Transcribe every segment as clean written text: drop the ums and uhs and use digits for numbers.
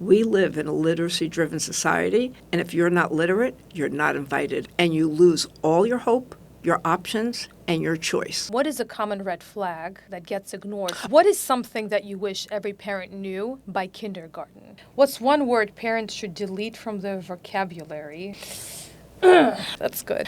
We live in a literacy-driven society, and if you're not literate, you're not invited, and you lose all your hope, your options, and your choice. What is a common red flag that gets ignored? What is something that you wish every parent knew by kindergarten? What's one word parents should delete from their vocabulary? That's good.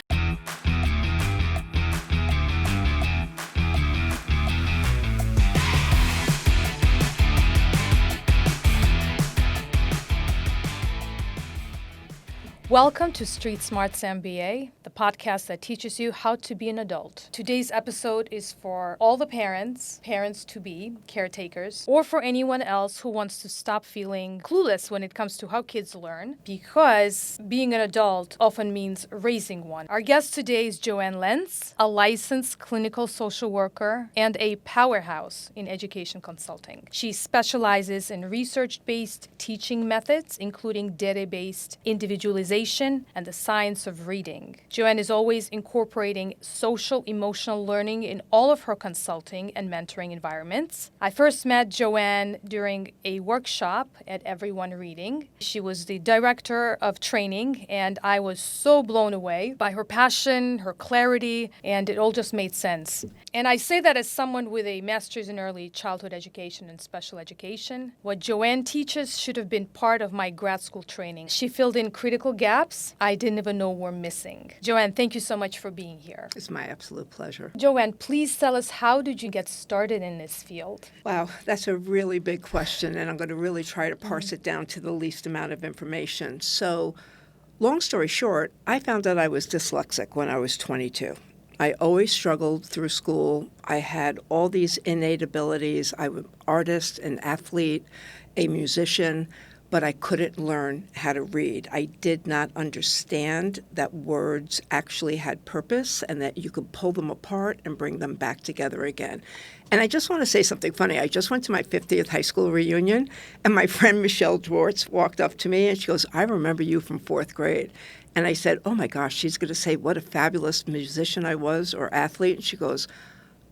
Welcome to StreetSmarts MBA, the podcast that teaches you how to be an adult. Today's episode is for all the parents-to-be, caretakers, or for anyone else who wants to stop feeling clueless when it comes to how kids learn, because being an adult often means raising one. Our guest today is JoAnn Lense, a licensed clinical social worker and a powerhouse in education consulting. She specializes in research-based teaching methods, including data-based individualization and the science of reading. JoAnn is always incorporating social-emotional learning in all of her consulting and mentoring environments. I first met JoAnn during a workshop at Everyone Reading. She was the director of training, and I was so blown away by her passion, her clarity, and it all just made sense. And I say that as someone with a master's in early childhood education and special education. What JoAnn teaches should have been part of my grad school training. She filled in critical gaps I didn't even know were missing. JoAnn, thank you so much for being here. It's my absolute pleasure. JoAnn, please tell us, how did you get started in this field? Wow, that's a really big question, and I'm going to really try to parse it down to the least amount of information. So, long story short, I found out I was dyslexic when I was 22. I always struggled through school. I had all these innate abilities. I was an artist, an athlete, a musician, but I couldn't learn how to read. I did not understand that words actually had purpose and that you could pull them apart and bring them back together again. And I just want to say something funny. I just went to my 50th high school reunion, and my friend Michelle Dwartz walked up to me, and she goes, "I remember you from 4th grade." And I said, "Oh my gosh," she's going to say what a fabulous musician I was or athlete. And she goes,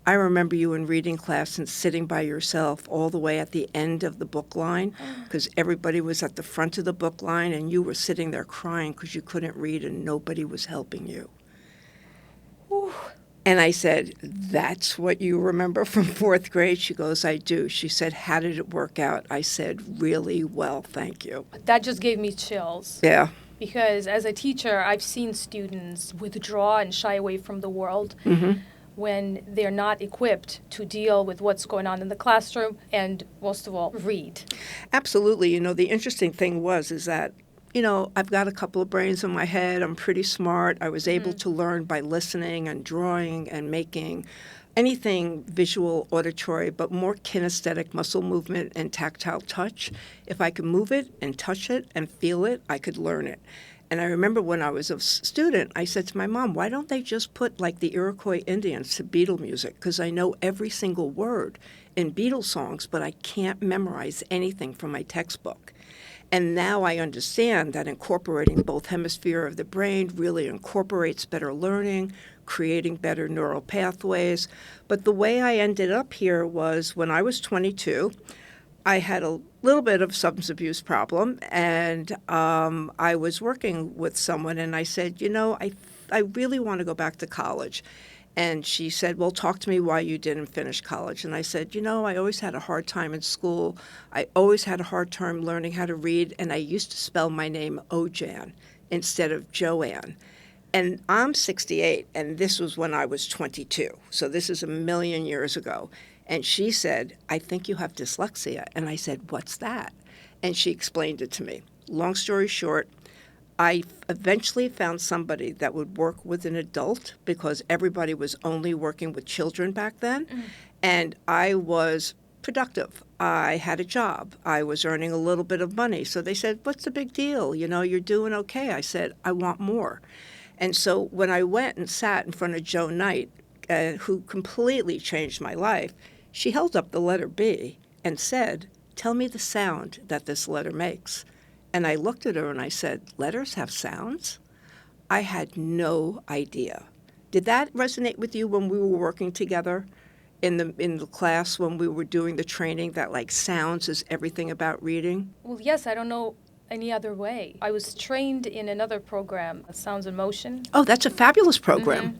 "I remember you in reading class and sitting by yourself all the way at the end of the book line because everybody was at the front of the book line and you were sitting there crying because you couldn't read and nobody was helping you." Ooh. And I said, "That's what you remember from 4th grade?" She goes, "I do." She said, "How did it work out?" I said, "Really well, thank you." That just gave me chills. Yeah. Because as a teacher, I've seen students withdraw and shy away from the world. When they're not equipped to deal with what's going on in the classroom and, most of all, read. Absolutely. You know, the interesting thing is that, I've got a couple of brains in my head. I'm pretty smart. I was able to learn by listening and drawing and making anything visual, auditory, but more kinesthetic muscle movement and tactile touch. If I could move it and touch it and feel it, I could learn it. And I remember when I was a student, I said to my mom, "Why don't they just put like the Iroquois Indians to Beatle music? Because I know every single word in Beatle songs, but I can't memorize anything from my textbook." And now I understand that incorporating both hemispheres of the brain really incorporates better learning, creating better neural pathways. But the way I ended up here was when I was 22, I had a little bit of substance abuse problem, and I was working with someone, and I said, I really want to go back to college. And she said, "Well, talk to me why you didn't finish college." And I said, I always had a hard time in school. I always had a hard time learning how to read, and I used to spell my name Ojan instead of JoAnn. And I'm 68, and this was when I was 22. So this is a million years ago. And she said, "I think you have dyslexia." And I said, "What's that?" And she explained it to me. Long story short, I eventually found somebody that would work with an adult because everybody was only working with children back then. And I was productive. I had a job. I was earning a little bit of money. So they said, "What's the big deal? You're doing okay." I said, "I want more." And so when I went and sat in front of Joe Knight, who completely changed my life, she held up the letter B and said, "Tell me the sound that this letter makes." And I looked at her and I said, "Letters have sounds?" I had no idea. Did that resonate with you when we were working together? in the class when we were doing the training that like sounds is everything about reading? Well, yes, I don't know any other way. I was trained in another program, Sounds in Motion. Oh, that's a fabulous program.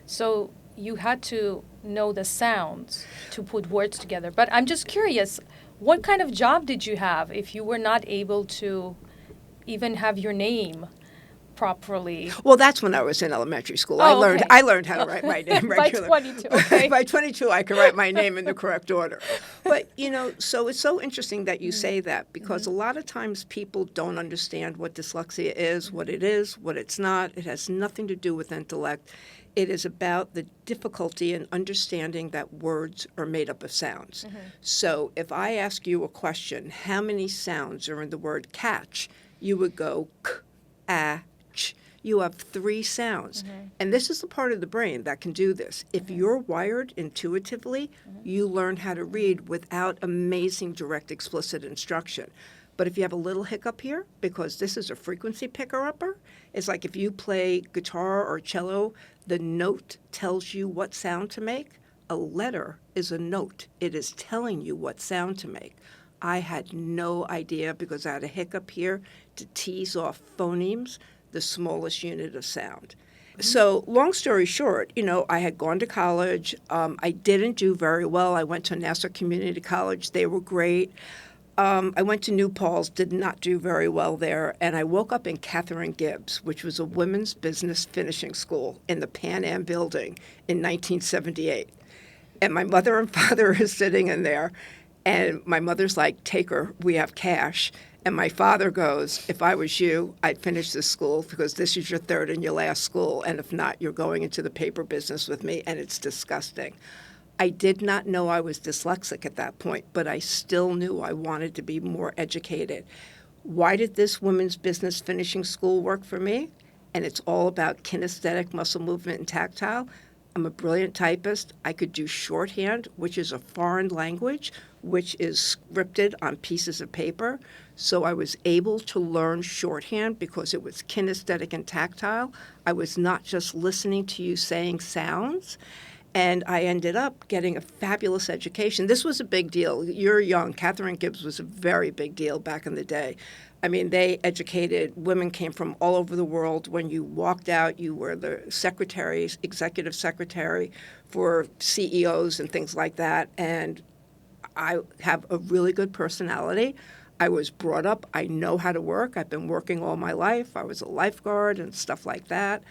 So you had to know the sounds to put words together. But I'm just curious, what kind of job did you have if you were not able to even have your name properly? Well, that's when I was in elementary school. Oh, okay. I learned how to write my name By regularly. 22, okay. By 22, I could write my name in the correct order. But, so it's so interesting that you say that because a lot of times people don't understand what dyslexia is, what it's not. It has nothing to do with intellect. It is about the difficulty in understanding that words are made up of sounds. So if I ask you a question, how many sounds are in the word catch? You would go k, a, ch. You have 3 sounds. And this is the part of the brain that can do this. If you're wired intuitively, you learn how to read without amazing direct explicit instruction. But if you have a little hiccup here, because this is a frequency picker-upper, it's like if you play guitar or cello, the note tells you what sound to make. A letter is a note. It is telling you what sound to make. I had no idea because I had a hiccup here to tease off phonemes, the smallest unit of sound. So long story short, I had gone to college. I didn't do very well. I went to Nassau Community College. They were great. I went to New Paltz, did not do very well there, and I woke up in Catherine Gibbs, which was a women's business finishing school in the Pan Am building in 1978. And my mother and father are sitting in there, and my mother's like, take her, we have cash. And my father goes, if I was you, I'd finish this school because this is your third and your last school, and if not, you're going into the paper business with me, and it's disgusting. I did not know I was dyslexic at that point, but I still knew I wanted to be more educated. Why did this women's business finishing school work for me? And it's all about kinesthetic muscle movement and tactile. I'm a brilliant typist. I could do shorthand, which is a foreign language, which is scripted on pieces of paper. So I was able to learn shorthand because it was kinesthetic and tactile. I was not just listening to you saying sounds. And I ended up getting a fabulous education. This was a big deal. You're young. Catherine Gibbs was a very big deal back in the day. I mean, they educated, women came from all over the world. When you walked out, you were the secretary, executive secretary for CEOs and things like that. And I have a really good personality. I was brought up. I know how to work. I've been working all my life. I was a lifeguard and stuff like that.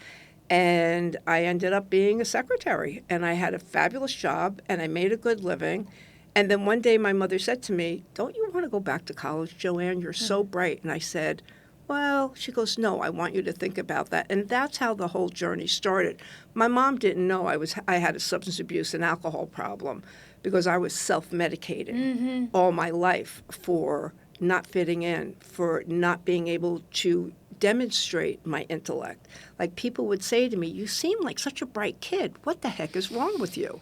And I ended up being a secretary, and I had a fabulous job, and I made a good living. And then one day my mother said to me, don't you want to go back to college, JoAnn? You're so bright. And I said, well, she goes, no, I want you to think about that. And that's how the whole journey started. My mom didn't know I had a substance abuse and alcohol problem because I was self-medicated all my life for not fitting in, for not being able to demonstrate my intellect. Like people would say to me, you seem like such a bright kid. What the heck is wrong with you?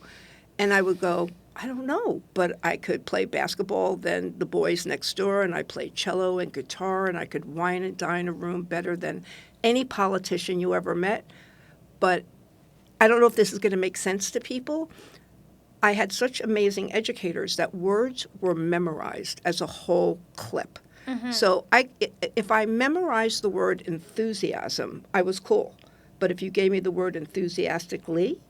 And I would go, I don't know, but I could play basketball than the boys next door, and I played cello and guitar, and I could wine and dine a room better than any politician you ever met. But I don't know if this is going to make sense to people. I had such amazing educators that words were memorized as a whole clip. So if I memorized the word enthusiasm, I was cool. But if you gave me the word enthusiastically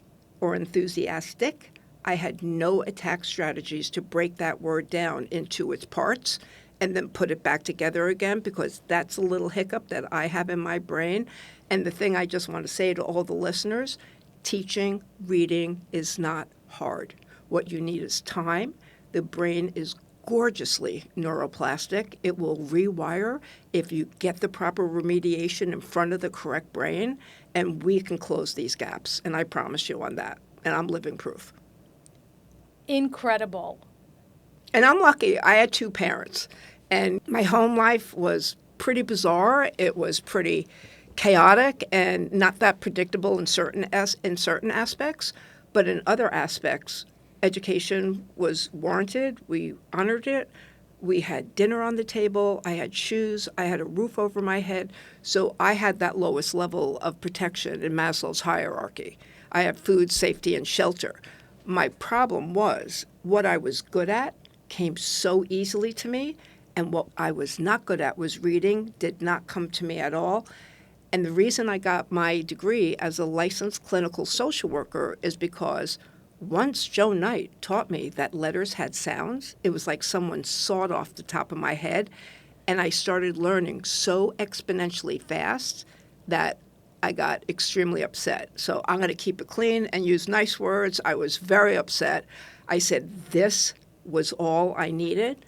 or enthusiastic, I had no attack strategies to break that word down into its parts and then put it back together again, because that's a little hiccup that I have in my brain. And the thing I just want to say to all the listeners, teaching reading is not hard. What you need is time. The brain is gorgeously neuroplastic. It will rewire if you get the proper remediation in front of the correct brain, and we can close these gaps. And I promise you on that. And I'm living proof. Incredible. And I'm lucky. I had 2 parents. And my home life was pretty bizarre. It was pretty chaotic and not that predictable in certain aspects. But in other aspects, education was warranted. We honored it. We had dinner on the table. I had shoes. I had a roof over my head. So I had that lowest level of protection in Maslow's hierarchy. I had food, safety, and shelter. My problem was what I was good at came so easily to me, and what I was not good at was reading, did not come to me at all. And the reason I got my degree as a licensed clinical social worker is because once Joe Knight taught me that letters had sounds, it was like someone sawed off the top of my head, and I started learning so exponentially fast that I got extremely upset. So I'm going to keep it clean and use nice words. I was very upset. I said this was all I needed.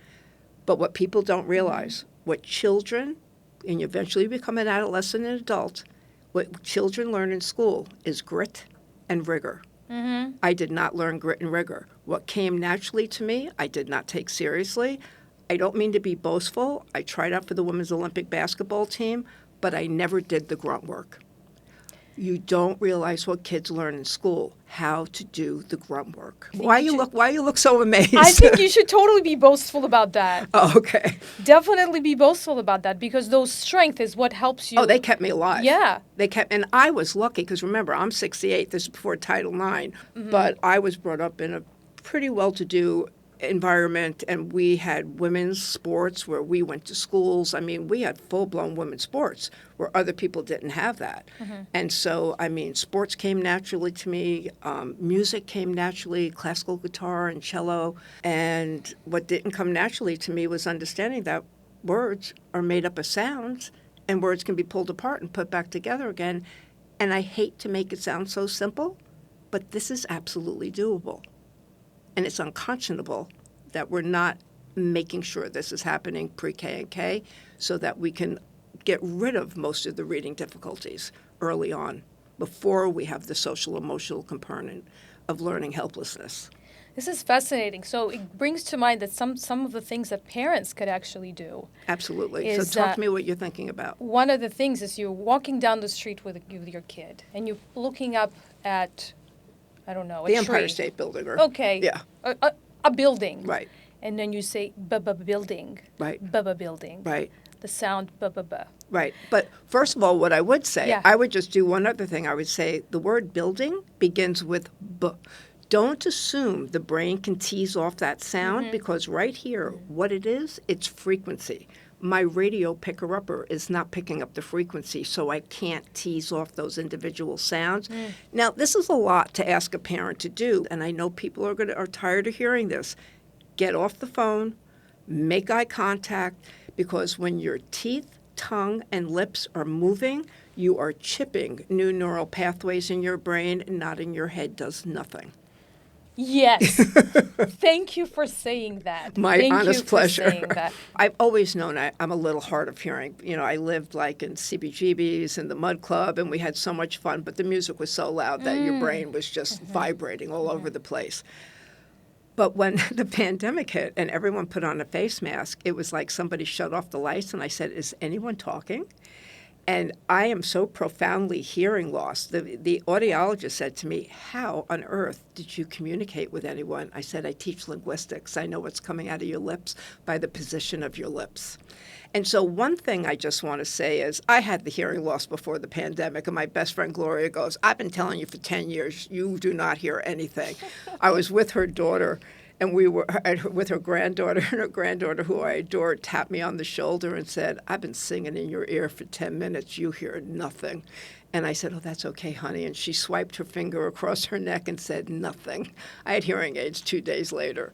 But what people don't realize, what children, and you eventually become an adolescent and adult, what children learn in school is grit and rigor. I did not learn grit and rigor. What came naturally to me, I did not take seriously. I don't mean to be boastful. I tried out for the women's Olympic basketball team, but I never did the grunt work. You don't realize what kids learn in school, how to do the grunt work. Why you look so amazed? I think you should totally be boastful about that. Oh, okay. Definitely be boastful about that, because those strength is what helps you. Oh, they kept me alive. Yeah. And I was lucky because remember, I'm 68. This is before Title IX, but I was brought up in a pretty well-to-do environment, and we had women's sports where we went to schools. I mean, we had full-blown women's sports where other people didn't have that. And so, I mean, sports came naturally to me. Music came naturally, classical guitar and cello. And what didn't come naturally to me was understanding that words are made up of sounds, and words can be pulled apart and put back together again. And I hate to make it sound so simple, but this is absolutely doable. And it's unconscionable that we're not making sure this is happening pre-K and K so that we can get rid of most of the reading difficulties early on before we have the social emotional component of learning helplessness. This is fascinating. So it brings to mind that some of the things that parents could actually do. Absolutely. So talk to me what you're thinking about. One of the things is you're walking down the street with your kid, and you're looking up at, I don't know, the Empire State Building. Okay. Yeah. A building. Right. And then you say, building. Right. Building. Right. The sound, Right. But first of all, what I would say, Yeah. I would just do one other thing. I would say the word building begins with B. Don't assume the brain can tease off that sound because right here, what it is, it's frequency. My radio picker-upper is not picking up the frequency, so I can't tease off those individual sounds. Now, this is a lot to ask a parent to do, and I know people are tired of hearing this. Get off the phone, make eye contact, because when your teeth, tongue, and lips are moving, you are chipping new neural pathways in your brain, nodding your head does nothing. Yes. Thank you for saying that. My honest pleasure. For saying that. I've always known I'm a little hard of hearing. You know, I lived like in CBGB's and the Mud Club, and we had so much fun, but the music was so loud that your brain was just vibrating all over the place. But when the pandemic hit and everyone put on a face mask, it was like somebody shut off the lights, and I said, is anyone talking? And I am so profoundly hearing lost. The audiologist said to me, how on earth did you communicate with anyone? I said, I teach linguistics. I know what's coming out of your lips by the position of your lips. And so one thing I just want to say is I had the hearing loss before the pandemic, and my best friend Gloria goes, I've been telling you for 10 years, you do not hear anything. I was with her daughter, and we were with her granddaughter, and her granddaughter, who I adore, tapped me on the shoulder and said, I've been singing in your ear for 10 minutes. You hear nothing. And I said, oh, that's okay, honey. And she swiped her finger across her neck and said, nothing. I had hearing aids 2 days later.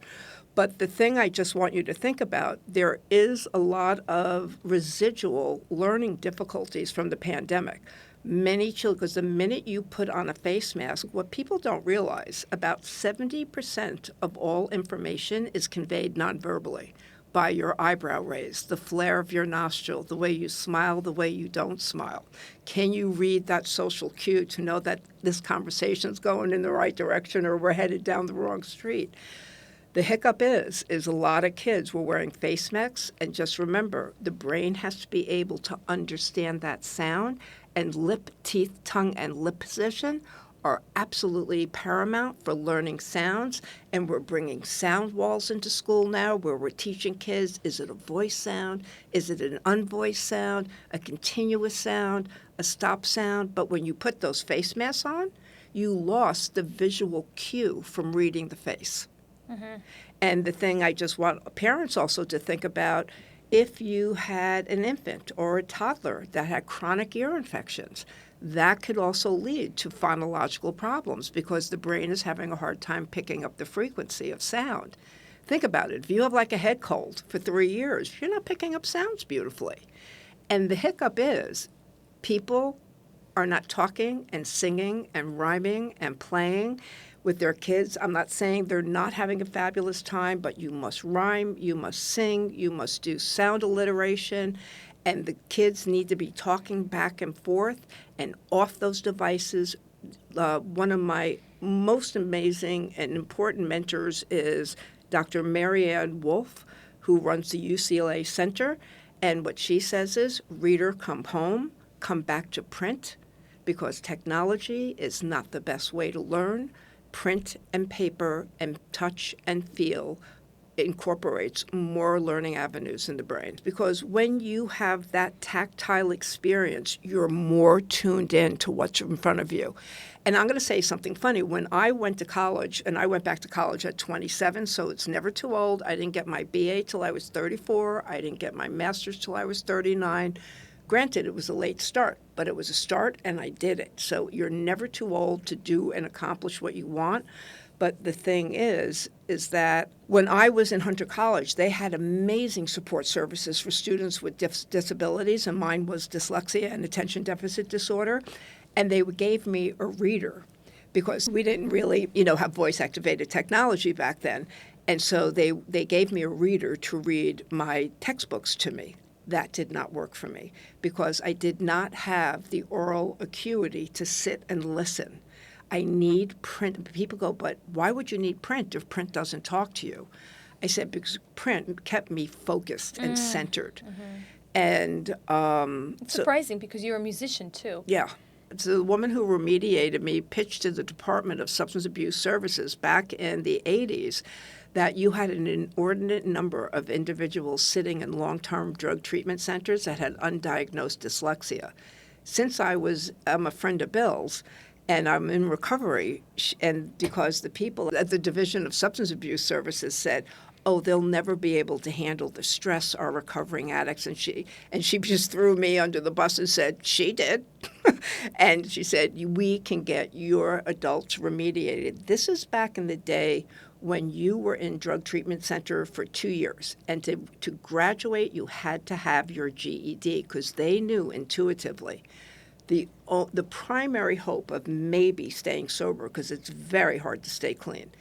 But the thing I just want you to think about, there is a lot of residual learning difficulties from the pandemic. Many children, because the minute you put on a face mask, what people don't realize, about 70% of all information is conveyed nonverbally by your eyebrow raise, the flare of your nostril, the way you smile, the way you don't smile. Can you read that social cue to know that this conversation's going in the right direction or we're headed down the wrong street? The hiccup is a lot of kids were wearing face masks, and just remember, the brain has to be able to understand that sound, and lip, teeth, tongue, and lip position are absolutely paramount for learning sounds, and we're bringing sound walls into school now where we're teaching kids, is it a voice sound, is it an unvoiced sound, a continuous sound, a stop sound, but when you put those face masks on, you lost the visual cue from reading the face. And the thing I just want parents also to think about, if you had an infant or a toddler that had chronic ear infections, that could also lead to phonological problems because the brain is having a hard time picking up the frequency of sound. Think about it. If you have like a head cold for 3 years, you're not picking up sounds beautifully. And the hiccup is people are not talking and singing and rhyming and playing with their kids. I'm not saying they're not having a fabulous time, but you must rhyme, you must sing, you must do sound alliteration, and the kids need to be talking back and forth and off those devices. One of my most amazing and important mentors is Dr. Marianne Wolf, who runs the UCLA Center, and what she says is, reader, come home, come back to print, because technology is not the best way to learn. Print and paper and touch and feel incorporates more learning avenues in the brain. Because when you have that tactile experience, you're more tuned in to what's in front of you. And I'm going to say something funny. When I went to college, and I went back to college at 27, so it's never too old. I didn't get my BA till I was 34. I didn't get my master's till I was 39. Granted, it was a late start, but it was a start, and I did it. So you're never too old to do and accomplish what you want. But the thing is that when I was in Hunter College, they had amazing support services for students with disabilities, and mine was dyslexia and attention deficit disorder. And they gave me a reader because we didn't really, have voice-activated technology back then. And so they gave me a reader to read my textbooks to me. That did not work for me because I did not have the oral acuity to sit and listen. I need print. People go, but why would you need print if print doesn't talk to you? I said, because print kept me focused and centered. And it's surprising because you're a musician too. Yeah. So the woman who remediated me pitched to the Department of Substance Abuse Services back in the 80s that you had an inordinate number of individuals sitting in long-term drug treatment centers that had undiagnosed dyslexia. Since I'm a friend of Bill's, and I'm in recovery, and because the people at the Division of Substance Abuse Services said, oh, they'll never be able to handle the stress our recovering addicts. And she just threw me under the bus and said, she did. And she said, we can get your adults remediated. This is back in the day when you were in drug treatment center for 2 years. And to graduate, you had to have your GED because they knew intuitively the primary hope of maybe staying sober, because it's very hard to stay clean,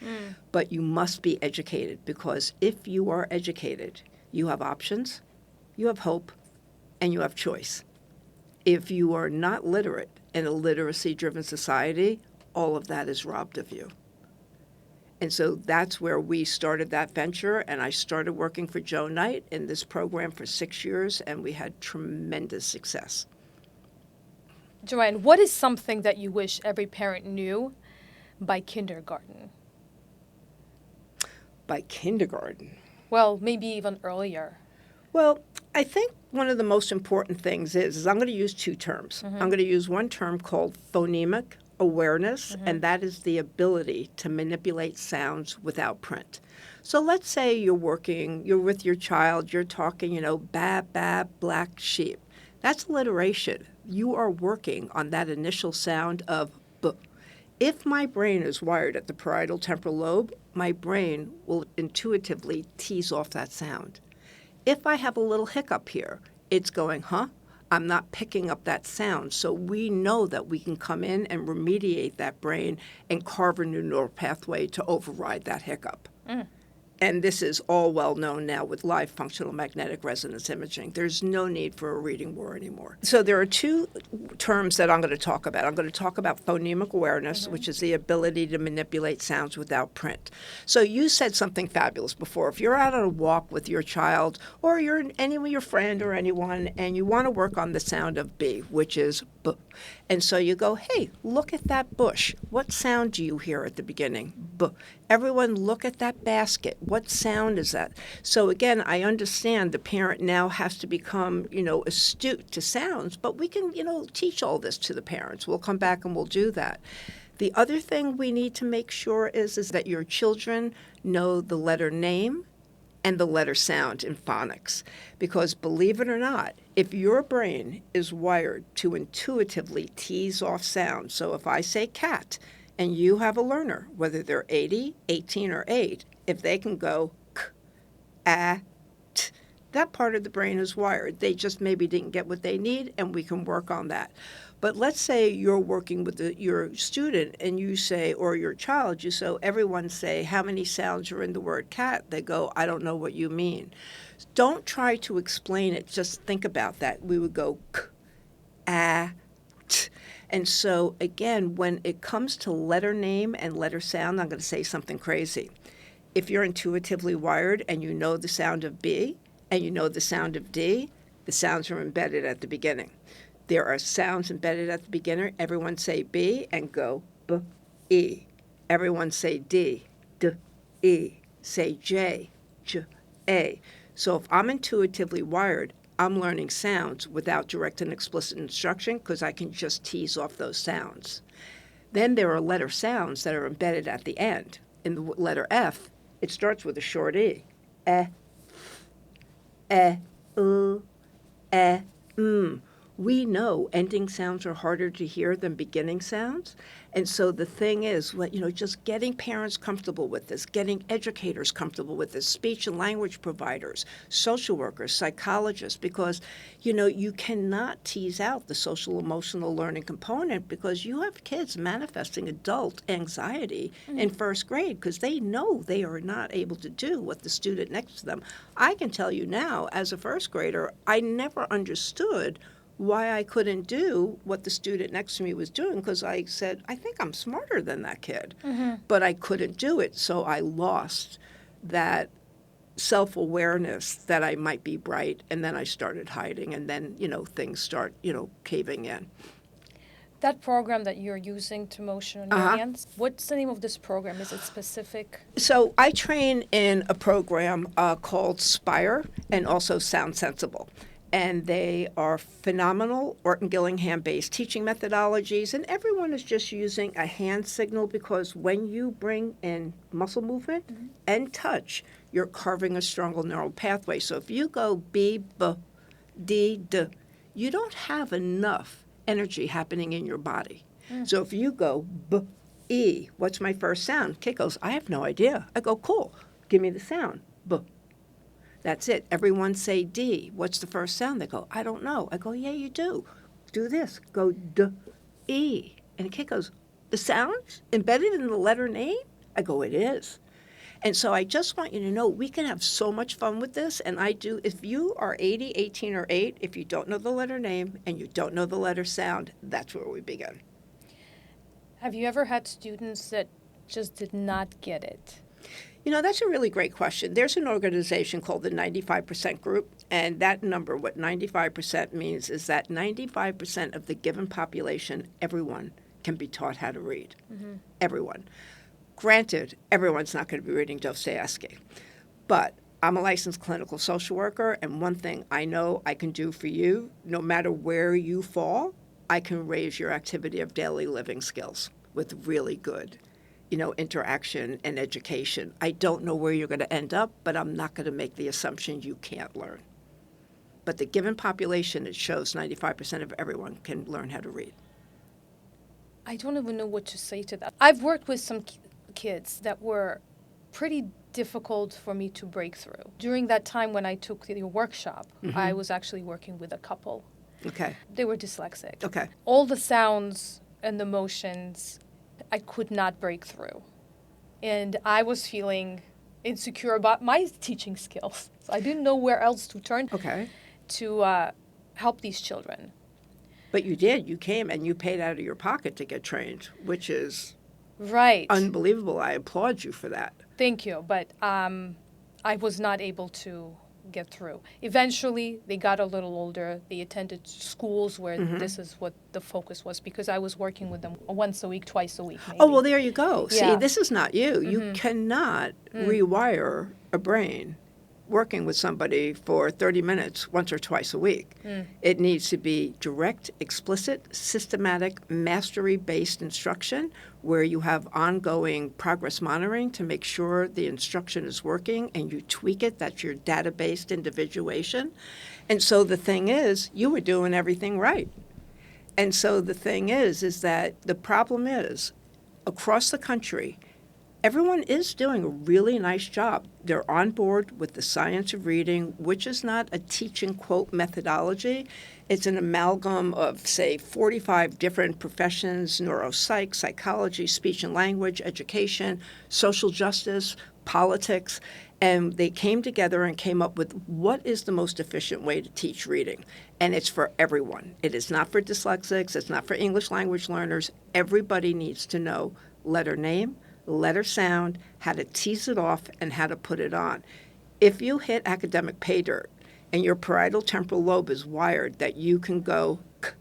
but you must be educated, because if you are educated, you have options, you have hope, and you have choice. If you are not literate in a literacy-driven society, all of that is robbed of you. And so that's where we started that venture, and I started working for Joe Knight in this program for 6 years, and we had tremendous success. JoAnn, what is something that you wish every parent knew by kindergarten? By kindergarten? Well, maybe even earlier. Well, I think one of the most important things is I'm going to use two terms. I'm going to use one term called phonemic awareness, and that is the ability to manipulate sounds without print. So let's say you're with your child, you're talking, bab, bab, black sheep. That's alliteration. You are working on that initial sound of b. If my brain is wired at the parietal temporal lobe, my brain will intuitively tease off that sound. If I have a little hiccup here, it's going, I'm not picking up that sound. So we know that we can come in and remediate that brain and carve a new neural pathway to override that hiccup. And this is all well known now with live functional magnetic resonance imaging. There's no need for a reading war anymore. So there are two terms that I'm going to talk about. I'm going to talk about phonemic awareness, which is the ability to manipulate sounds without print. So you said something fabulous before. If you're out on a walk with your child, or you're your friend or anyone, and you want to work on the sound of B, which is B. And so you go, hey, look at that bush. What sound do you hear at the beginning? B. Everyone look at that basket. What sound is that? So again, I understand the parent now has to become, astute to sounds, but we can, teach all this to the parents. We'll come back and we'll do that. The other thing we need to make sure is that your children know the letter name and the letter sound in phonics. Because believe it or not, if your brain is wired to intuitively tease off sound, so if I say cat and you have a learner, whether they're 80, 18, or 8, if they can go k, a, t, that part of the brain is wired. They just maybe didn't get what they need, and we can work on that. But let's say you're working with your student and you say, or your child, you so everyone say, how many sounds are in the word cat? They go, I don't know what you mean. Don't try to explain it. Just think about that. We would go k, a, t. And so, again, when it comes to letter name and letter sound, I'm going to say something crazy. If you're intuitively wired and you know the sound of B and you know the sound of D, the sounds are embedded at the beginning. There are sounds embedded at the beginning. Everyone say B and go B, E. Everyone say D, D, E. Say J, J, A. So if I'm intuitively wired, I'm learning sounds without direct and explicit instruction because I can just tease off those sounds. Then there are letter sounds that are embedded at the end. In the letter F, it starts with a short E. E, U, E, We know ending sounds are harder to hear than beginning sounds. And so the thing is, just getting parents comfortable with this, getting educators comfortable with this, speech and language providers, social workers, psychologists, because, you cannot tease out the social emotional learning component because you have kids manifesting adult anxiety in first grade because they know they are not able to do what the student next to them. I can tell you now, as a first grader, I never understood why I couldn't do what the student next to me was doing because I said, I think I'm smarter than that kid. But I couldn't do it, so I lost that self-awareness that I might be bright, and then I started hiding, and then, things start, caving in. That program that you're using to motion on your hands, what's the name of this program? Is it specific? So I train in a program called Spire and also Sound Sensible. And they are phenomenal Orton Gillingham-based teaching methodologies, and everyone is just using a hand signal because when you bring in muscle movement and touch, you're carving a stronger neural pathway. So if you go B, B, D, D, you don't have enough energy happening in your body. So if you go B, E, what's my first sound? Kid goes, I have no idea. I go, cool, give me the sound, B. That's it. Everyone say D. What's the first sound? They go, I don't know. I go, yeah, you do. Do this. Go D, E. And the kid goes, the sound's embedded in the letter name? I go, it is. And so I just want you to know we can have so much fun with this. And I do. If you are 80, 18, or 8, if you don't know the letter name and you don't know the letter sound, that's where we begin. Have you ever had students that just did not get it? That's a really great question. There's an organization called the 95% Group, and that number, what 95% means, is that 95% of the given population, everyone, can be taught how to read. Everyone. Granted, everyone's not going to be reading Dostoevsky, but I'm a licensed clinical social worker, and one thing I know I can do for you, no matter where you fall, I can raise your activity of daily living skills with really good interaction and education. I don't know where you're going to end up, but I'm not going to make the assumption you can't learn. But the given population, it shows 95% of everyone can learn how to read. I don't even know what to say to that. I've worked with some kids that were pretty difficult for me to break through. During that time when I took the workshop, I was actually working with a couple. Okay. They were dyslexic. Okay. All the sounds and the motions I could not break through. And I was feeling insecure about my teaching skills. So I didn't know where else to turn to help these children. But you did. You came and you paid out of your pocket to get trained, which is unbelievable. I applaud you for that. Thank you. But I was not able to get through. Eventually, they got a little older. They attended schools where this is what the focus was because I was working with them once a week, twice a week, maybe. Oh, well, there you go. Yeah. See, this is not you. You cannot rewire a brain working with somebody for 30 minutes once or twice a week. It needs to be direct, explicit, systematic, mastery-based instruction where you have ongoing progress monitoring to make sure the instruction is working and you tweak it. That's your data-based individuation. And so the thing is, you were doing everything right. And so the thing is that the problem is, across the country, everyone is doing a really nice job. They're on board with the science of reading, which is not a teaching quote methodology. It's an amalgam of, say, 45 different professions: neuropsych, psychology, speech and language, education, social justice, politics. And they came together and came up with what is the most efficient way to teach reading. And it's for everyone. It is not for dyslexics. It's not for English language learners. Everybody needs to know letter name, letter sound, how to tease it off, and how to put it on. If you hit academic pay dirt and your parietal temporal lobe is wired that you can go k,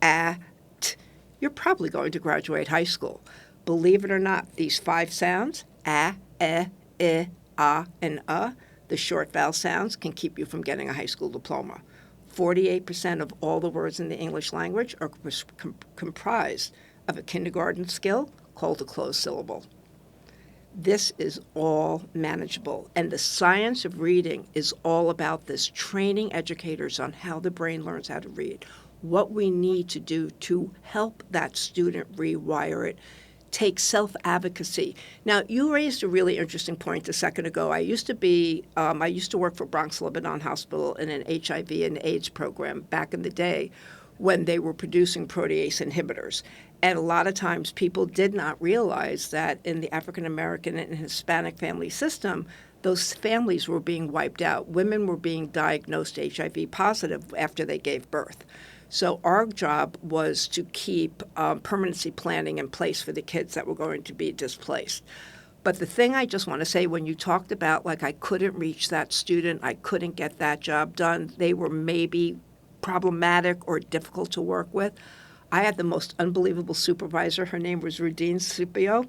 a, t, you're probably going to graduate high school. Believe it or not, these 5 sounds, a, e, ah, and the short vowel sounds can keep you from getting a high school diploma. 48% of all the words in the English language are comprised of a kindergarten skill called a closed syllable. This is all manageable. And the science of reading is all about this, training educators on how the brain learns how to read, what we need to do to help that student rewire it, take self-advocacy. Now, you raised a really interesting point a second ago. I used to work for Bronx Lebanon Hospital in an HIV and AIDS program back in the day when they were producing protease inhibitors. And a lot of times people did not realize that in the African American and Hispanic family system, those families were being wiped out. Women were being diagnosed HIV positive after they gave birth. So our job was to keep permanency planning in place for the kids that were going to be displaced. But the thing I just want to say, when you talked about, like, I couldn't reach that student, I couldn't get that job done, they were maybe problematic or difficult to work with, I had the most unbelievable supervisor. Her name was Rudine Scipio,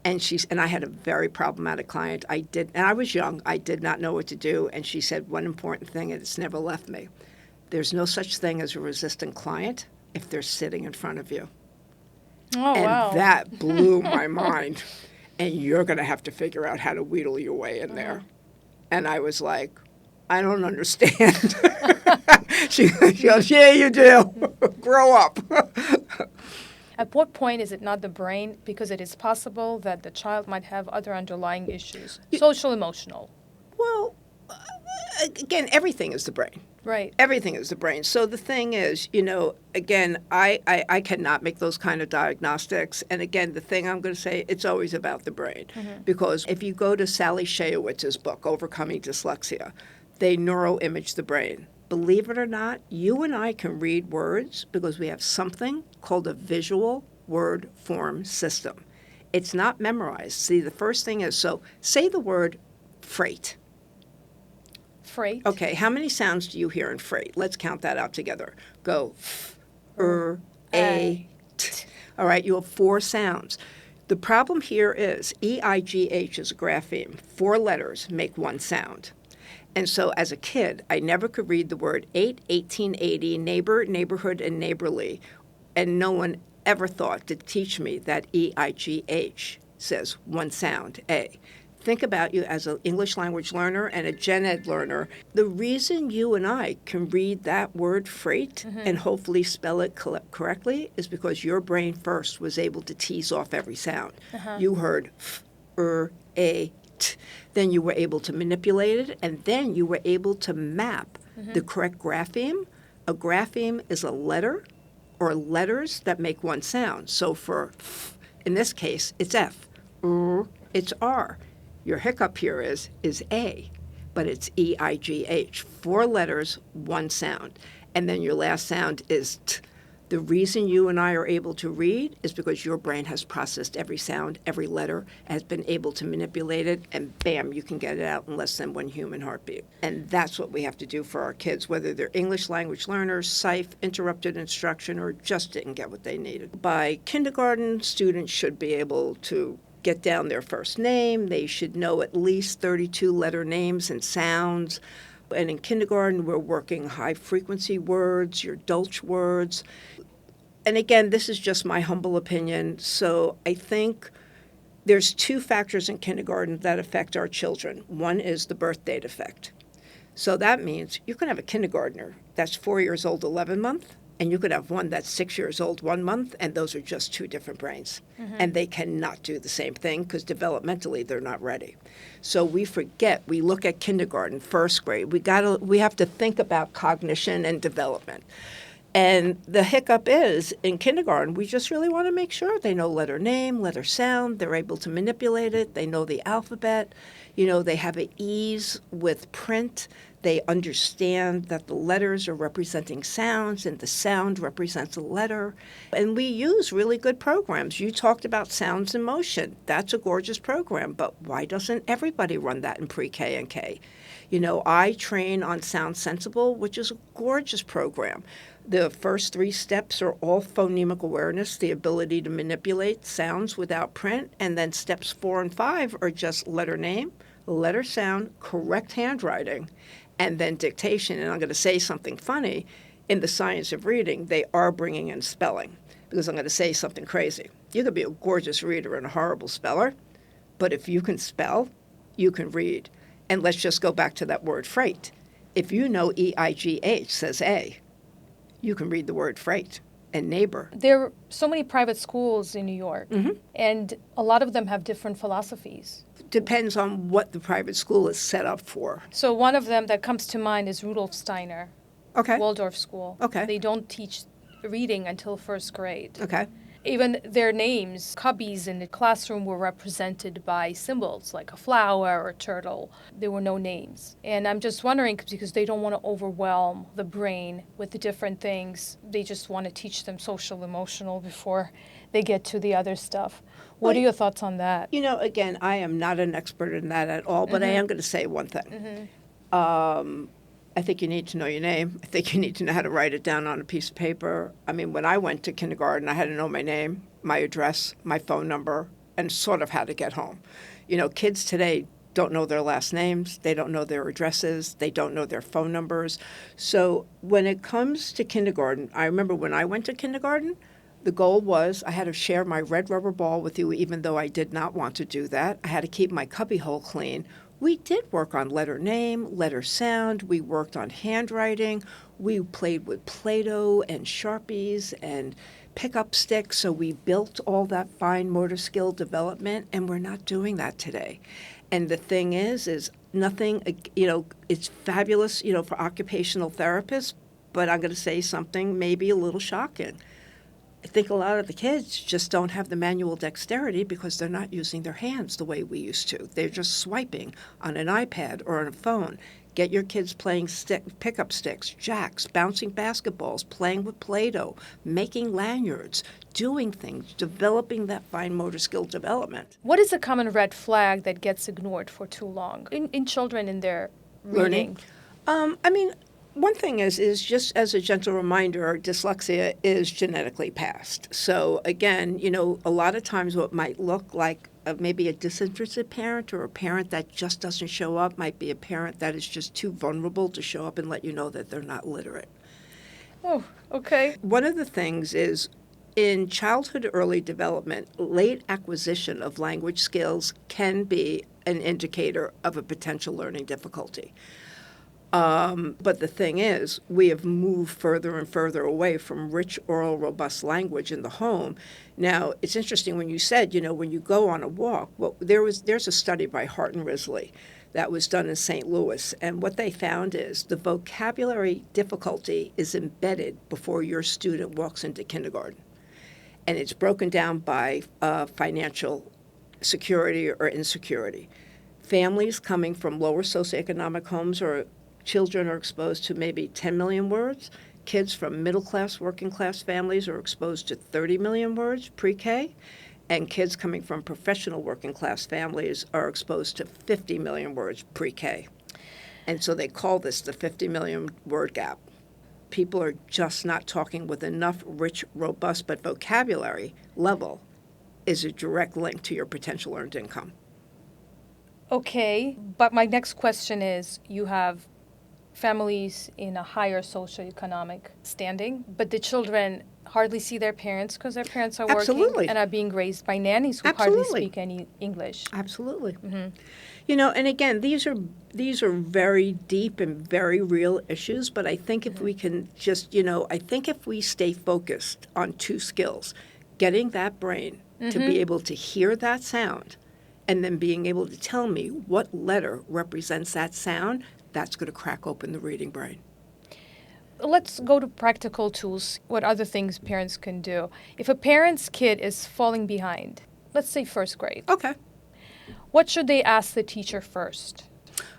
and I had a very problematic client. And I was young. I did not know what to do. And she said one important thing, and it's never left me. There's no such thing as a resistant client if they're sitting in front of you. Oh, and wow. That blew my mind. And you're going to have to figure out how to wheedle your way in there. And I was like, I don't understand. She goes, yeah, you do. Grow up. At what point is it not the brain? Because it is possible that the child might have other underlying issues, social, emotional. Well, again, everything is the brain. Right. Everything is the brain. So the thing is, again, I cannot make those kind of diagnostics. And again, the thing I'm going to say, it's always about the brain. Because if you go to Sally Shayowitz's book, Overcoming Dyslexia, they neuroimage the brain. Believe it or not, you and I can read words because we have something called a visual word form system. It's not memorized. See, the first thing is, so say the word freight. Freight. Okay, how many sounds do you hear in freight? Let's count that out together. Go f, a, t. All right, you have 4 sounds. The problem here is EIGH is a grapheme. 4 letters make 1 sound. And so as a kid, I never could read the word 1880, neighbor, neighborhood, and neighborly. And no one ever thought to teach me that EIGH says 1 sound, A. Think about you as an English language learner and a gen ed learner. The reason you and I can read that word freight and hopefully spell it correctly is because your brain first was able to tease off every sound. You heard f, a, t. Then you were able to manipulate it, and then you were able to map the correct grapheme. A grapheme is a letter or letters that make 1 sound. So for f, in this case, it's F. It's R. Your hiccup here is A, but it's EIGH. 4 letters, 1 sound. And then your last sound is T. The reason you and I are able to read is because your brain has processed every sound, every letter, has been able to manipulate it, and bam, you can get it out in less than 1 human heartbeat. And that's what we have to do for our kids, whether they're English language learners, SIFE, interrupted instruction, or just didn't get what they needed. By kindergarten, students should be able to get down their first name. They should know at least 32 letter names and sounds. And in kindergarten, we're working high-frequency words, your Dolch words. And again, this is just my humble opinion. So I think there's two factors in kindergarten that affect our children. One is the birth date effect. So that means you can have a kindergartner that's 4 years old, 11 months, and you could have one that's 6 years old, 1 month, and those are just two different brains. And they cannot do the same thing because developmentally they're not ready. So we forget, we look at kindergarten, first grade. We have to think about cognition and development. And the hiccup is, in kindergarten, we just really want to make sure they know letter name, letter sound, they're able to manipulate it, they know the alphabet, they have an ease with print, they understand that the letters are representing sounds and the sound represents a letter. And we use really good programs. You talked about Sounds in Motion. That's a gorgeous program, but why doesn't everybody run that in pre-K and K? I train on Sound Sensible, which is a gorgeous program. The first 3 steps are all phonemic awareness, the ability to manipulate sounds without print. And then steps 4 and 5 are just letter name, letter sound, correct handwriting, and then dictation. And I'm going to say something funny. In the science of reading, they are bringing in spelling because I'm going to say something crazy. You could be a gorgeous reader and a horrible speller, but if you can spell, you can read. And let's just go back to that word freight. If you know EIGH says A, you can read the word freight and neighbor. There are so many private schools in New York, and a lot of them have different philosophies. Depends on what the private school is set up for. So one of them that comes to mind is Rudolf Steiner, Okay. Waldorf School. Okay. They don't teach reading until first grade. Okay. Even their names, cubbies in the classroom were represented by symbols like a flower or a turtle. There were no names. And I'm just wondering, because they don't want to overwhelm the brain with the different things. They just want to teach them social, emotional before they get to the other stuff. What are your thoughts on that? Again, I am not an expert in that at all, but I am going to say one thing. I think you need to know your name. I think you need to know how to write it down on a piece of paper. I mean, when I went to kindergarten, I had to know my name, my address, my phone number, and sort of how to get home. Kids today don't know their last names. They don't know their addresses. They don't know their phone numbers. So when it comes to kindergarten, I remember when I went to kindergarten, the goal was I had to share my red rubber ball with you, even though I did not want to do that. I had to keep my cubbyhole clean. We did work on letter name, letter sound. We worked on handwriting. We played with Play-Doh and Sharpies and pickup sticks. So we built all that fine motor skill development, and we're not doing that today. And the thing is nothing, it's fabulous, for occupational therapists, but I'm going to say something maybe a little shocking. I think a lot of the kids just don't have the manual dexterity because they're not using their hands the way we used to. They're just swiping on an iPad or on a phone. Get your kids playing pickup sticks, jacks, bouncing basketballs, playing with Play-Doh, making lanyards, doing things, developing that fine motor skill development. What is a common red flag that gets ignored for too long in children in their reading? One thing is just as a gentle reminder, dyslexia is genetically passed. So again, a lot of times what might look like maybe a disinterested parent or a parent that just doesn't show up might be a parent that is just too vulnerable to show up and let you know that they're not literate. Oh, okay. One of the things is in childhood early development, late acquisition of language skills can be an indicator of a potential learning difficulty. But the thing is, we have moved further and further away from rich, oral, robust language in the home. Now, it's interesting when you said, when you go on a walk, well, there's a study by Hart and Risley that was done in St. Louis, and what they found is the vocabulary difficulty is embedded before your student walks into kindergarten. And it's broken down by financial security or insecurity. Families coming from lower socioeconomic homes or children are exposed to maybe 10 million words. Kids from middle-class, working-class families are exposed to 30 million words pre-K. And kids coming from professional working-class families are exposed to 50 million words pre-K. And so they call this the 50 million word gap. People are just not talking with enough rich, robust, but vocabulary level is a direct link to your potential earned income. Okay, but my next question is, you have families in a higher socioeconomic standing, but the children hardly see their parents because their parents are working Absolutely. and are being raised by nannies who hardly Absolutely. speak any English. Absolutely. Mm-hmm. You know, and again, these are very deep and very real issues, but I think if we can just, I think if we stay focused on two skills, getting that brain to be able to hear that sound and then being able to tell me what letter represents that sound, that's going to crack open the reading brain. Let's go to practical tools. What other things parents can do? If a parent's kid is falling behind, let's say first grade, Okay. what should they ask the teacher first?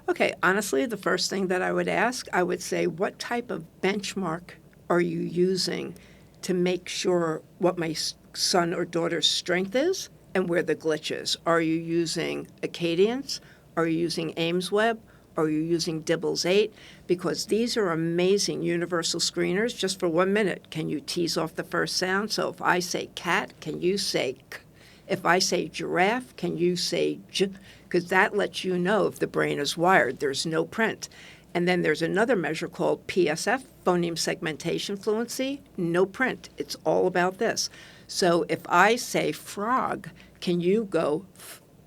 Okay, honestly, the first thing that I would ask, I would say, what type of benchmark are you using to make sure what my son or daughter's strength is and where the glitch is? Are you using Acadience? Are you using Ames Web? Are you using Dibble's 8? Because these are amazing universal screeners. Just for 1 minute, can you tease off the first sound? So if I say cat, can you say k? If I say giraffe, can you say j? Because that lets you know if the brain is wired. There's no print. And then there's another measure called PSF, phoneme segmentation fluency, no print. It's all about this. So if I say frog, can you go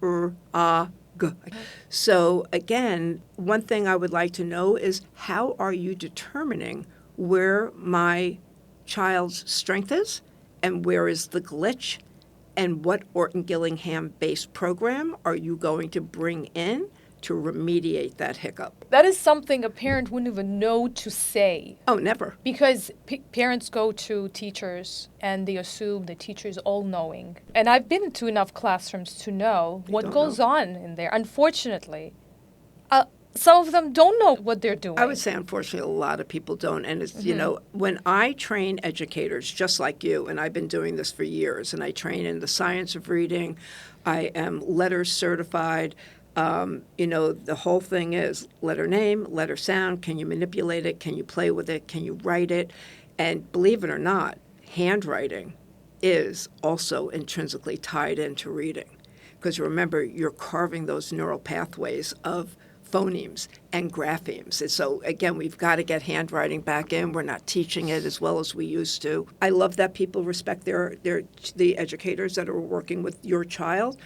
g? So again, one thing I would like to know is how are you determining where my child's strength is and where is the glitch? And what Orton-Gillingham-based program are you going to bring in to remediate that hiccup? That is something a parent wouldn't even know to say. Oh, never. Because parents go to teachers and they assume the teacher is all-knowing. And I've been to enough classrooms to know what goes on in there. Unfortunately, some of them don't know what they're doing. I would say, unfortunately, a lot of people don't. And, it's, when I train educators just like you, and I've been doing this for years, and I train in the science of reading, I am letters certified. The whole thing is letter name, letter sound. Can you manipulate it? Can you play with it? Can you write it? And believe it or not, handwriting is also intrinsically tied into reading. Because remember, you're carving those neural pathways of phonemes and graphemes. And so, again, we've got to get handwriting back in. We're not teaching it as well as we used to. I love that people respect the educators that are working with your child.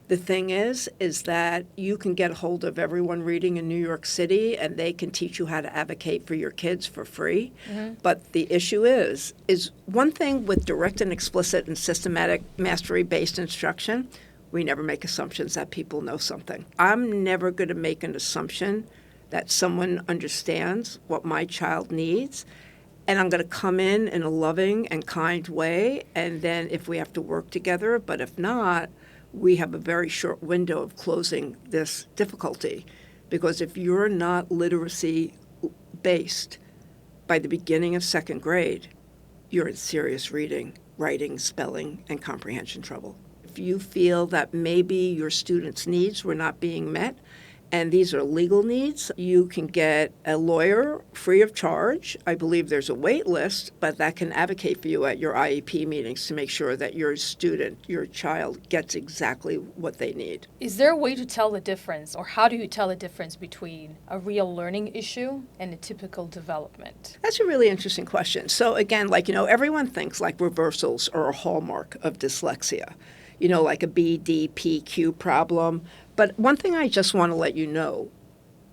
The thing is that you can get a hold of everyone reading in New York City, and they can teach you how to advocate for your kids for free. But the issue is one thing with direct and explicit and systematic mastery-based instruction, we never make assumptions that people know something. I'm never going to make an assumption that someone understands what my child needs, and I'm going to come in a loving and kind way, and then if we have to work together, but if not, we have a very short window of closing this difficulty. Because if you're not literacy-based by the beginning of second grade, you're in serious reading, writing, spelling, and comprehension trouble. If you feel that maybe your students' needs were not being met, and these are legal needs, you can get a lawyer free of charge. I believe there's a wait list, but that can advocate for you at your IEP meetings to make sure that your student, your child, gets exactly what they need. Is there a way to tell the difference, or how do you tell the difference between a real learning issue and a typical development? That's a really interesting question. So again, everyone thinks like reversals are a hallmark of dyslexia, like a BDPQ problem. But one thing I just want to let you know,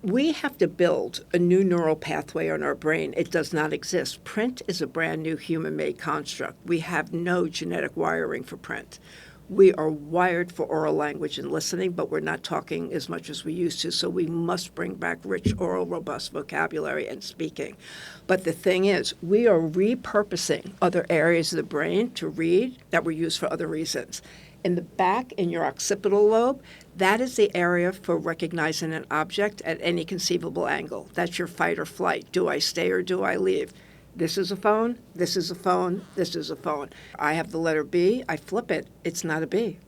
we have to build a new neural pathway on our brain. It does not exist. Print is a brand new human-made construct. We have no genetic wiring for print. We are wired for oral language and listening, but we're not talking as much as we used to, so we must bring back rich, oral, robust vocabulary and speaking. But the thing is, we are repurposing other areas of the brain to read that were used for other reasons. In the back, in your occipital lobe, that is the area for recognizing an object at any conceivable angle. That's your fight or flight. Do I stay or do I leave? This is a phone, this is a phone, this is a phone. I have the letter B, I flip it, it's not a B.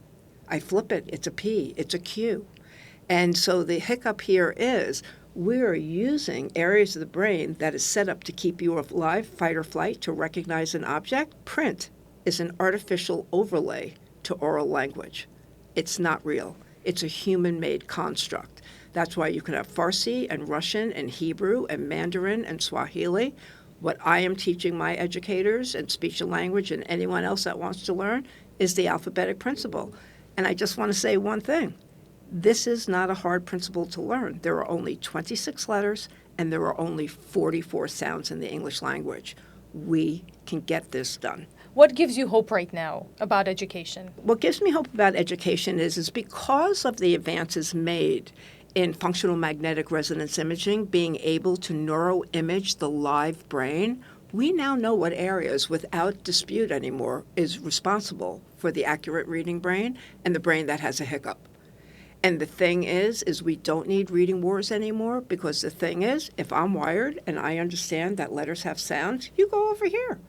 I flip it, it's a P, it's a Q. And so the hiccup here is we're using areas of the brain that is set up to keep you alive, fight or flight, to recognize an object. Print is an artificial overlay to oral language. It's not real. It's a human-made construct. That's why you can have Farsi and Russian and Hebrew and Mandarin and Swahili. What I am teaching my educators and speech and language and anyone else that wants to learn is the alphabetic principle. And I just want to say one thing. This is not a hard principle to learn. There are only 26 letters and there are only 44 sounds in the English language. We can get this done. What gives you hope right now about education? What gives me hope about education is because of the advances made in functional magnetic resonance imaging, being able to neuroimage the live brain, we now know what areas, without dispute anymore, is responsible for the accurate reading brain and the brain that has a hiccup. And the thing is we don't need reading wars anymore, because the thing is, if I'm wired and I understand that letters have sounds, you go over here.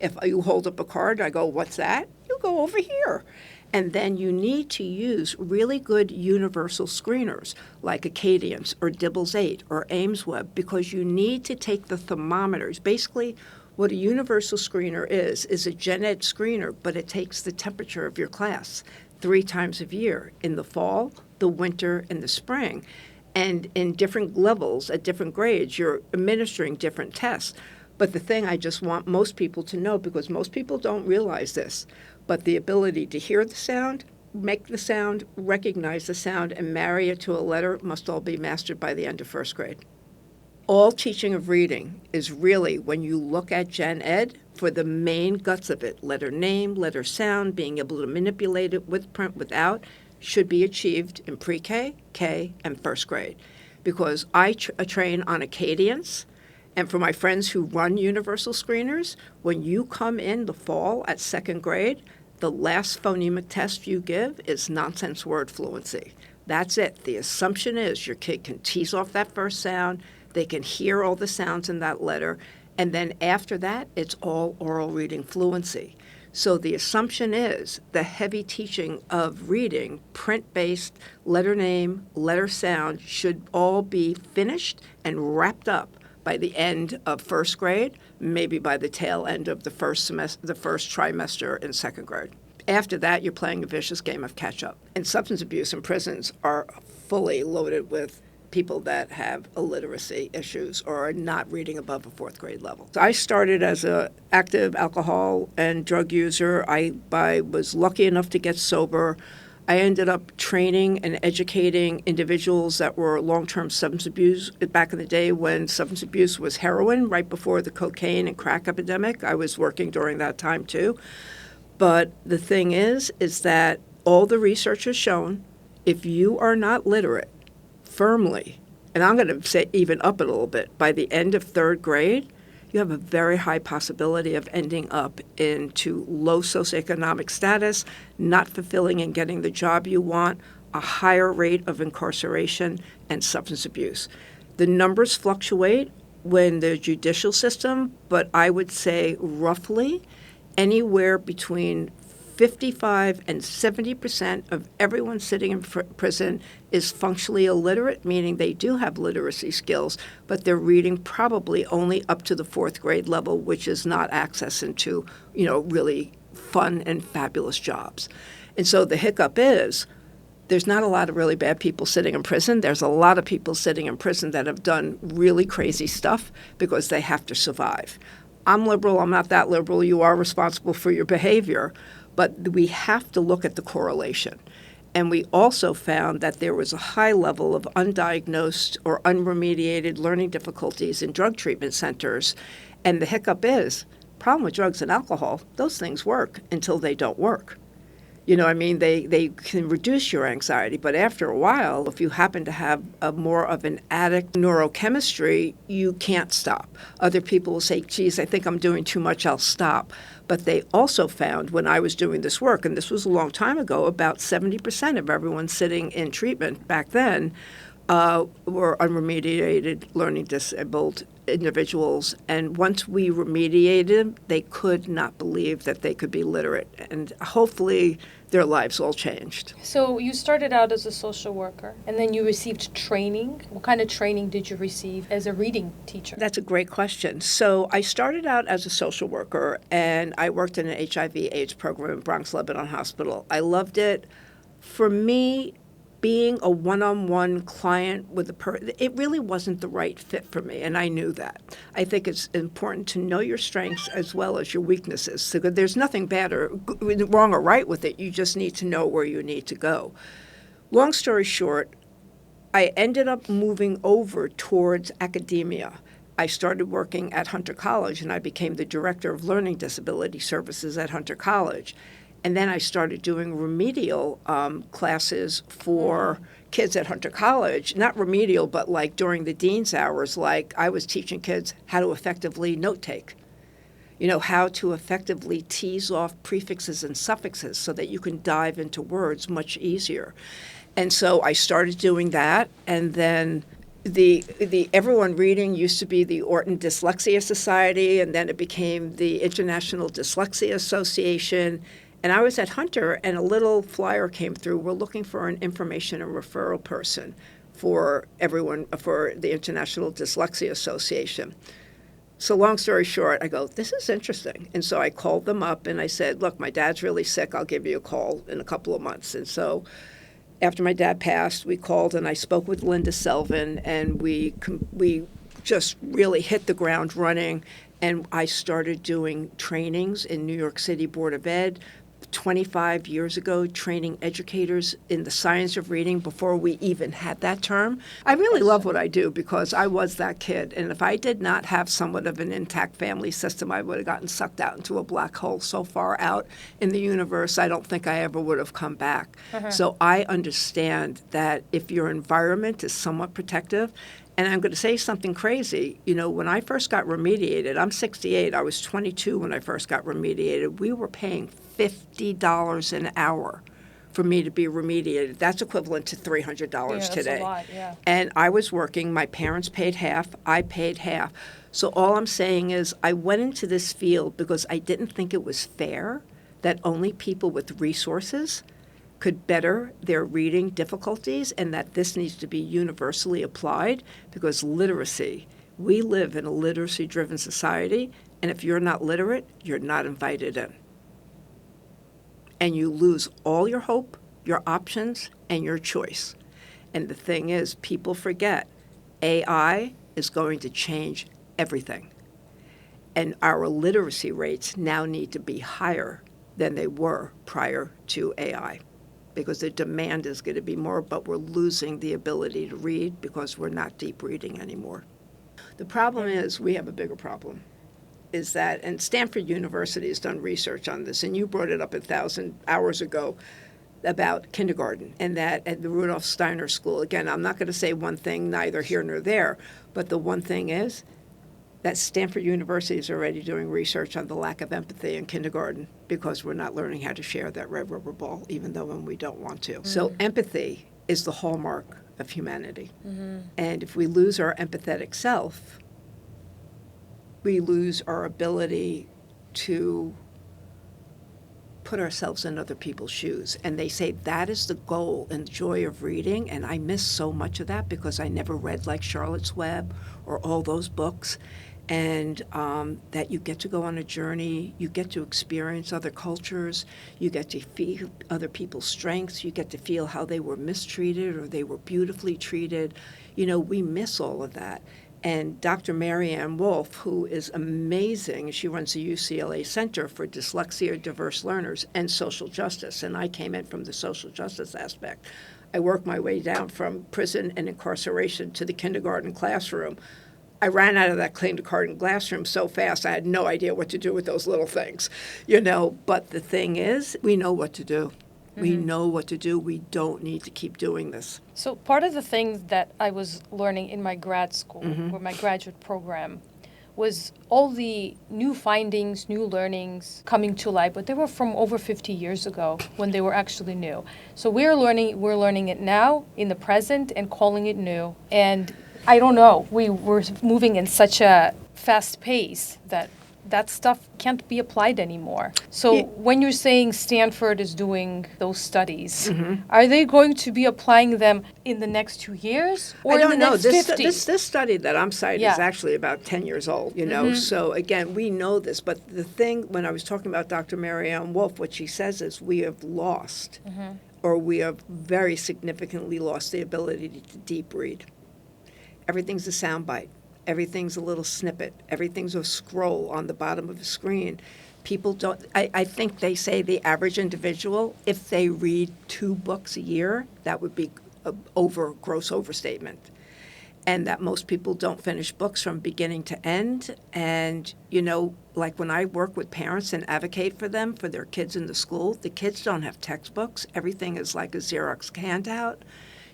If you hold up a card, I go, what's that? You go over here. And then you need to use really good universal screeners like Acadience or Dibbles 8 or Ames Web, because you need to take the thermometers. Basically, what a universal screener is a gen ed screener, but it takes the temperature of your class 3 times a year, in the fall, the winter, and the spring. And in different levels, at different grades, you're administering different tests. But the thing I just want most people to know, because most people don't realize this, but the ability to hear the sound, make the sound, recognize the sound, and marry it to a letter must all be mastered by the end of first grade. All teaching of reading is really, when you look at gen ed, for the main guts of it, letter name, letter sound, being able to manipulate it with, print, without, should be achieved in pre-K, K, and first grade. Because I train on Acadience, and for my friends who run universal screeners, when you come in the fall at second grade, the last phonemic test you give is nonsense word fluency. That's it. The assumption is your kid can tease off that first sound, they can hear all the sounds in that letter, and then after that, it's all oral reading fluency. So the assumption is the heavy teaching of reading, print-based, letter name, letter sound, should all be finished and wrapped up by the end of first grade, maybe by the tail end of the first semester, the first trimester in second grade. After that, you're playing a vicious game of catch-up. And substance abuse in prisons are fully loaded with people that have illiteracy issues or are not reading above a fourth grade level. So I started as an active alcohol and drug user. I was lucky enough to get sober. I ended up training and educating individuals that were long-term substance abuse. Back in the day when substance abuse was heroin, right before the cocaine and crack epidemic, I was working during that time too. But the thing is that all the research has shown, if you are not literate firmly, and I'm going to say even up a little bit, by the end of third grade, you have a very high possibility of ending up into low socioeconomic status, not fulfilling and getting the job you want, a higher rate of incarceration, and substance abuse. The numbers fluctuate when the judicial system, but I would say roughly anywhere between 55 and 70% of everyone sitting in prison is functionally illiterate, meaning they do have literacy skills, but they're reading probably only up to the fourth grade level, which is not access into, really fun and fabulous jobs. And so the hiccup is there's not a lot of really bad people sitting in prison. There's a lot of people sitting in prison that have done really crazy stuff because they have to survive. I'm liberal, I'm not that liberal. You are responsible for your behavior. But we have to look at the correlation. And we also found that there was a high level of undiagnosed or unremediated learning difficulties in drug treatment centers. And the hiccup is, problem with drugs and alcohol, those things work until they don't work. They can reduce your anxiety, but after a while, if you happen to have more of an addict neurochemistry, you can't stop. Other people will say, geez, I think I'm doing too much, I'll stop. But they also found when I was doing this work, and this was a long time ago, about 70% of everyone sitting in treatment back then were unremediated, learning disabled individuals, and once we remediated them, they could not believe that they could be literate. And hopefully their lives all changed. So you started out as a social worker, and then you received training. What kind of training did you receive as a reading teacher? That's a great question. So I started out as a social worker, and I worked in an HIV/AIDS program in Bronx Lebanon Hospital. I loved it. For me, being a one-on-one client with it really wasn't the right fit for me, and I knew that. I think it's important to know your strengths as well as your weaknesses. So there's nothing bad or wrong or right with it. You just need to know where you need to go. Long story short, I ended up moving over towards academia. I started working at Hunter College, and I became the director of learning disability services at Hunter College. And then I started doing remedial classes for kids at Hunter College. Not remedial, but like during the dean's hours, like I was teaching kids how to effectively note take. You know, how to effectively tease off prefixes and suffixes so that you can dive into words much easier. And so I started doing that, and then the everyone reading used to be the Orton Dyslexia Society, and then it became the International Dyslexia Association. And I was at Hunter, and a little flyer came through. We're looking for an information and referral person for everyone, for the International Dyslexia Association. So long story short, I go, this is interesting. And so I called them up, and I said, look, my dad's really sick. I'll give you a call in a couple of months. And so after my dad passed, we called, and I spoke with Linda Selvin, and we just really hit the ground running. And I started doing trainings in New York City Board of Ed, 25 years ago, training educators in the science of reading before we even had that term. I really love what I do because I was that kid. And if I did not have somewhat of an intact family system, I would have gotten sucked out into a black hole so far out in the universe, I don't think I ever would have come back. So I understand that if your environment is somewhat protective, and I'm going to say something crazy. You know, when I first got remediated, I'm 68. I was 22 when I first got remediated. We were paying $50 an hour for me to be remediated. That's equivalent to $300 today. That's a lot, yeah. And I was working. My parents paid half. I paid half. So all I'm saying is I went into this field because I didn't think it was fair that only people with resources could better their reading difficulties, and that this needs to be universally applied because literacy, we live in a literacy-driven society, and if you're not literate, you're not invited in. And you lose all your hope, your options, and your choice. And the thing is, people forget AI is going to change everything. And our literacy rates now need to be higher than they were prior to AI, because the demand is going to be more, but we're losing the ability to read because we're not deep reading anymore. The problem is we have a bigger problem, is that, and Stanford University has done research on this, and you brought it up 1,000 hours ago about kindergarten, and that at the Rudolf Steiner School, again, I'm not going to say one thing, neither here nor there, but the one thing is that Stanford University is already doing research on the lack of empathy in kindergarten because we're not learning how to share that red rubber ball, even though when we don't want to. So empathy is the hallmark of humanity. And if we lose our empathetic self, we lose our ability to put ourselves in other people's shoes. And they say that is the goal and joy of reading, and I miss so much of that because I never read like Charlotte's Web or all those books. And that you get to go on a journey, you get to experience other cultures, you get to feel other people's strengths, you get to feel how they were mistreated or they were beautifully treated. You know, we miss all of that. And Dr. Marianne Wolf, who is amazing, she runs the UCLA Center for Dyslexia, Diverse Learners, and Social Justice. And I came in from the social justice aspect. I worked my way down from prison and incarceration to the kindergarten classroom. I ran out of that kindergarten classroom so fast I had no idea what to do with those little things, you know. But the thing is, we know what to do. We know what to do. We don't need to keep doing this. So part of the things that I was learning in my grad school or my graduate program was all the new findings, new learnings coming to light, but they were from over 50 years ago when they were actually new. So we're learning it now in the present and calling it new. And I don't know. We were moving in such a fast pace that stuff can't be applied anymore. So when you're saying Stanford is doing those studies, are they going to be applying them in the next 2 years or I don't in the know. next This 50? this study that I'm citing is actually about 10 years old, you know. So again, we know this, but the thing when I was talking about Dr. Marianne Wolf, what she says is we have lost or we have very significantly lost the ability to deep read. Everything's a soundbite. Everything's a little snippet. Everything's a scroll on the bottom of a screen. People don't, I think they say the average individual, if they read 2 books a year, that would be a gross overstatement. And that most people don't finish books from beginning to end. And, you know, like when I work with parents and advocate for them, for their kids in the school, the kids don't have textbooks. Everything is like a Xerox handout.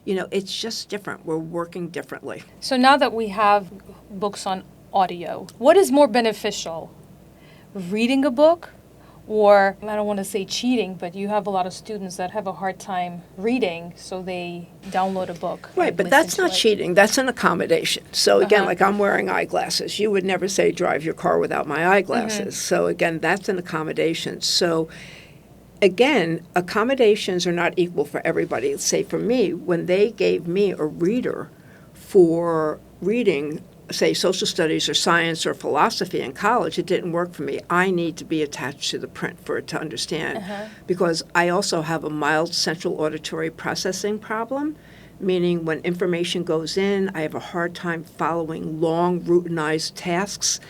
You know, it's just different. We're working differently. So now that we have books on audio, what is more beneficial? Reading a book or, I don't want to say cheating, but you have a lot of students that have a hard time reading, so they download a book. Right, but that's not cheating. That's an accommodation. So again, like I'm wearing eyeglasses. You would never say drive your car without my eyeglasses. So again, that's an accommodation. So again, accommodations are not equal for everybody. Say for me, when they gave me a reader for reading, say, social studies or science or philosophy in college, it didn't work for me. I need to be attached to the print for it to understand because I also have a mild central auditory processing problem, meaning when information goes in, I have a hard time following long, routinized tasks.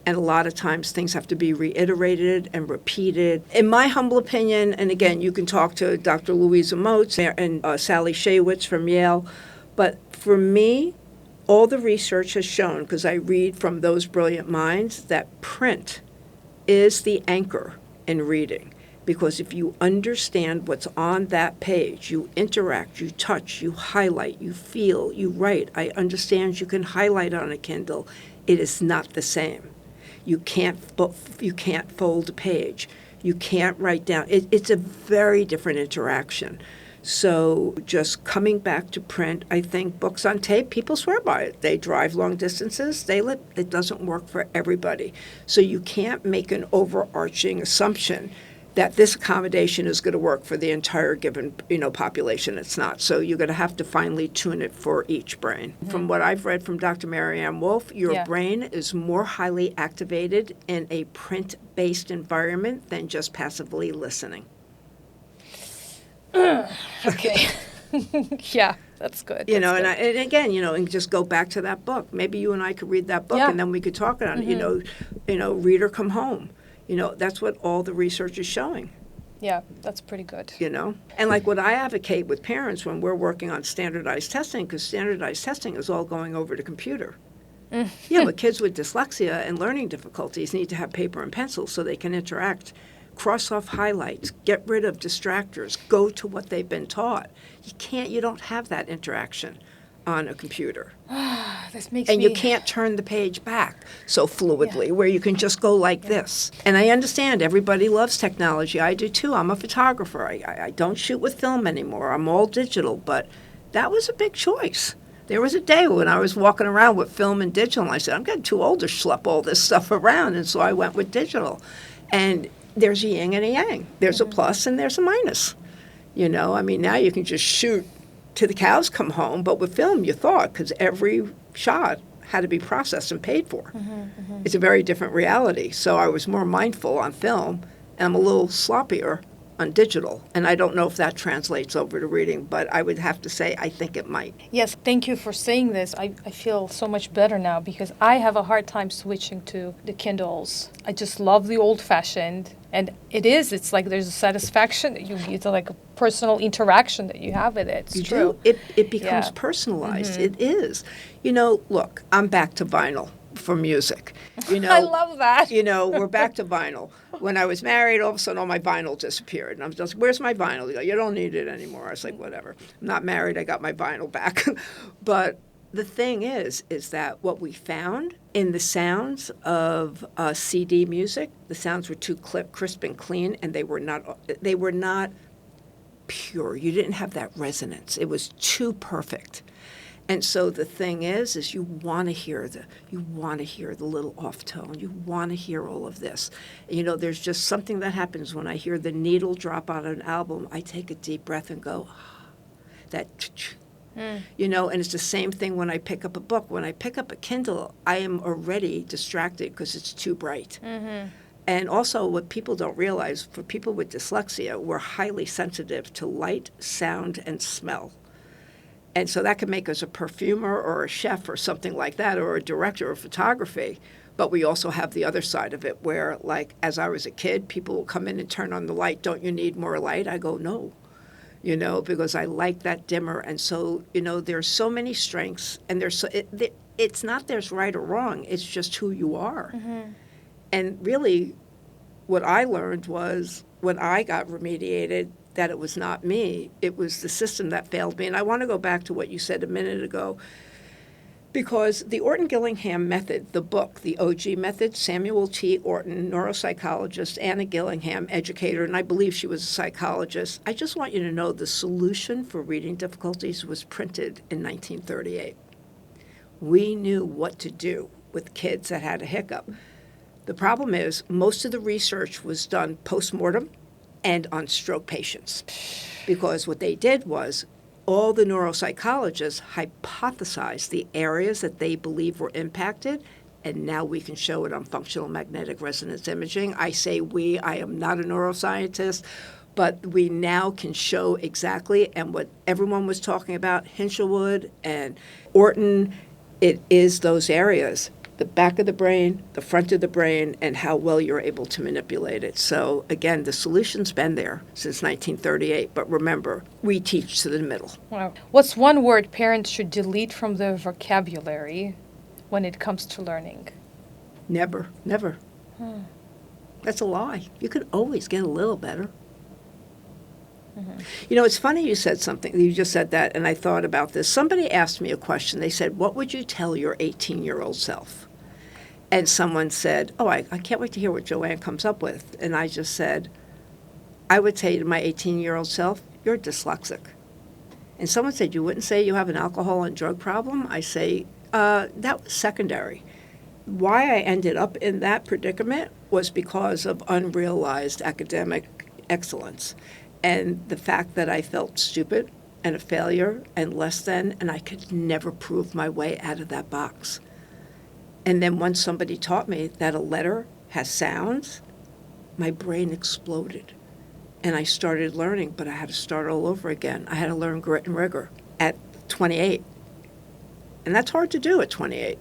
And a lot of times things have to be reiterated and repeated. In my humble opinion, and again, you can talk to Dr. Louisa Moats and Sally Shaywitz from Yale, but for me, all the research has shown, because I read from those brilliant minds, that print is the anchor in reading. Because if you understand what's on that page, you interact, you touch, you highlight, you feel, you write. I understand you can highlight on a Kindle. It is not the same. You can't fold a page. You can't write down. It's a very different interaction. So just coming back to print, I think books on tape, people swear by it. They drive long distances. It doesn't work for everybody. So you can't make an overarching assumption that this accommodation is going to work for the entire given, population. It's not. So you're going to have to finely tune it for each brain. From what I've read from Dr. Marianne Wolf, your brain is more highly activated in a print-based environment than just passively listening. Okay. Yeah, that's good. And again, and just go back to that book. Maybe you and I could read that book, and then we could talk on it. Read or come home. That's what all the research is showing. Yeah, that's pretty good. And like what I advocate with parents when we're working on standardized testing, because standardized testing is all going over to computer. But kids with dyslexia and learning difficulties need to have paper and pencil so they can interact, cross off highlights, get rid of distractors, go to what they've been taught. You don't have that interaction on a computer. You can't turn the page back so fluidly where you can just go like this. And I understand everybody loves technology. I do too. I'm a photographer. I don't shoot with film anymore. I'm all digital. But that was a big choice. There was a day when I was walking around with film and digital, and I said, I'm getting too old to schlep all this stuff around. And so I went with digital. And there's a yin and a yang. There's a plus and there's a minus. Now you can just shoot to the cows come home, but with film you thought, because every shot had to be processed and paid for. It's a very different reality. So I was more mindful on film, and I'm a little sloppier on digital. And I don't know if that translates over to reading, but I would have to say I think it might. Yes, thank you for saying this. I feel so much better now because I have a hard time switching to the Kindles. I just love the old-fashioned. And it's like there's a satisfaction that it's like a personal interaction that you have with it. It's true. It becomes personalized. It is. Look, I'm back to vinyl for music. I love that. We're back to vinyl. When I was married, all of a sudden all my vinyl disappeared. And I was just, where's my vinyl? You don't need it anymore. I was like, whatever. I'm not married. I got my vinyl back. But the thing is that what we found in the sounds of CD music, the sounds were too crisp and clean, and they were not pure. You didn't have that resonance. It was too perfect. And so the thing is you want to hear the little off tone. You want to hear all of this. There's just something that happens when I hear the needle drop on an album. I take a deep breath and go, that, and it's the same thing when I pick up a book. When I pick up a Kindle, I am already distracted because it's too bright. Mm-hmm. And also what people don't realize, for people with dyslexia, we're highly sensitive to light, sound, and smell. And so that can make us a perfumer or a chef or something like that, or a director of photography. But we also have the other side of it where, like, as I was a kid, people will come in and turn on the light. Don't you need more light? I go, no, because I like that dimmer. And so, there's so many strengths, and it's not there's right or wrong. It's just who you are. Mm-hmm. And really, what I learned was when I got remediated, that it was not me. It was the system that failed me. And I want to go back to what you said a minute ago, because the Orton-Gillingham method, the book, the OG method, Samuel T. Orton, neuropsychologist, Anna Gillingham, educator, and I believe she was a psychologist. I just want you to know the solution for reading difficulties was printed in 1938. We knew what to do with kids that had a hiccup. The problem is most of the research was done post-mortem and on stroke patients, because what they did was all the neuropsychologists hypothesized the areas that they believe were impacted, and now we can show it on functional magnetic resonance imaging. I say we, I am not a neuroscientist, but we now can show exactly, and what everyone was talking about, Hinshelwood and Orton, it is those areas. The back of the brain, the front of the brain, and how well you're able to manipulate it. So again, the solution's been there since 1938, but remember, we teach to the middle. Wow. What's one word parents should delete from their vocabulary when it comes to learning? Never. That's a lie. You can always get a little better. Mm-hmm. It's funny you said something. You just said that, and I thought about this. Somebody asked me a question. They said, what would you tell your 18-year-old self? And someone said, I can't wait to hear what JoAnn comes up with. And I just said, I would say to my 18-year-old self, you're dyslexic. And someone said, you wouldn't say you have an alcohol and drug problem? I say, that was secondary. Why I ended up in that predicament was because of unrealized academic excellence. And the fact that I felt stupid and a failure and less than, and I could never prove my way out of that box. And then once somebody taught me that a letter has sounds, my brain exploded. And I started learning, but I had to start all over again. I had to learn grit and rigor at 28. And that's hard to do at 28.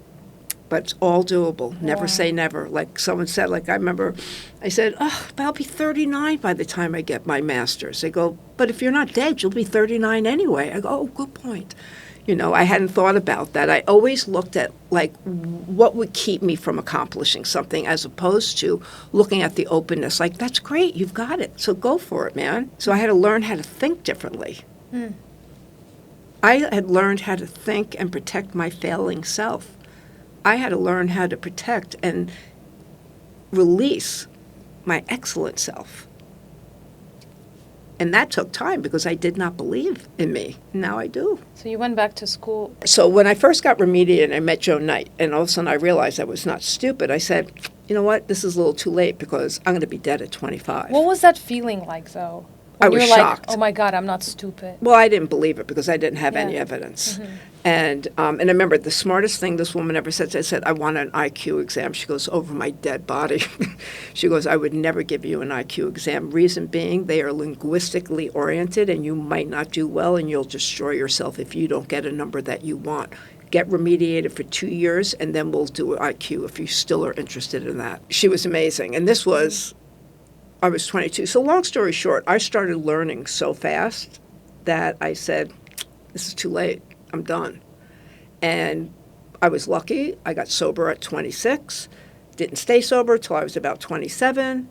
But it's all doable. Never say never. Like someone said, like I remember, I said, I'll be 39 by the time I get my master's. They go, but if you're not dead, you'll be 39 anyway. I go, oh, good point. I hadn't thought about that. I always looked at, like, what would keep me from accomplishing something as opposed to looking at the openness. Like, that's great. You've got it. So go for it, man. So I had to learn how to think differently. I had learned how to think and protect my failing self. I had to learn how to protect and release my excellent self. And that took time because I did not believe in me. Now I do. So you went back to school. So when I first got remediated, I met Joe Knight, and all of a sudden I realized I was not stupid. I said, you know what, this is a little too late because I'm going to be dead at 25. What was that feeling like, though? I was shocked. Like, oh my God, I'm not stupid. Well, I didn't believe it because I didn't have any evidence. Mm-hmm. And I remember the smartest thing this woman ever said, I said, I want an IQ exam. She goes, over my dead body. She goes, I would never give you an IQ exam. Reason being, they are linguistically oriented and you might not do well and you'll destroy yourself if you don't get a number that you want. Get remediated for 2 years and then we'll do an IQ if you still are interested in that. She was amazing. And this was, I was 22. So long story short, I started learning so fast that I said, this is too late. I'm done. And I was lucky. I got sober at 26, didn't stay sober till I was about 27,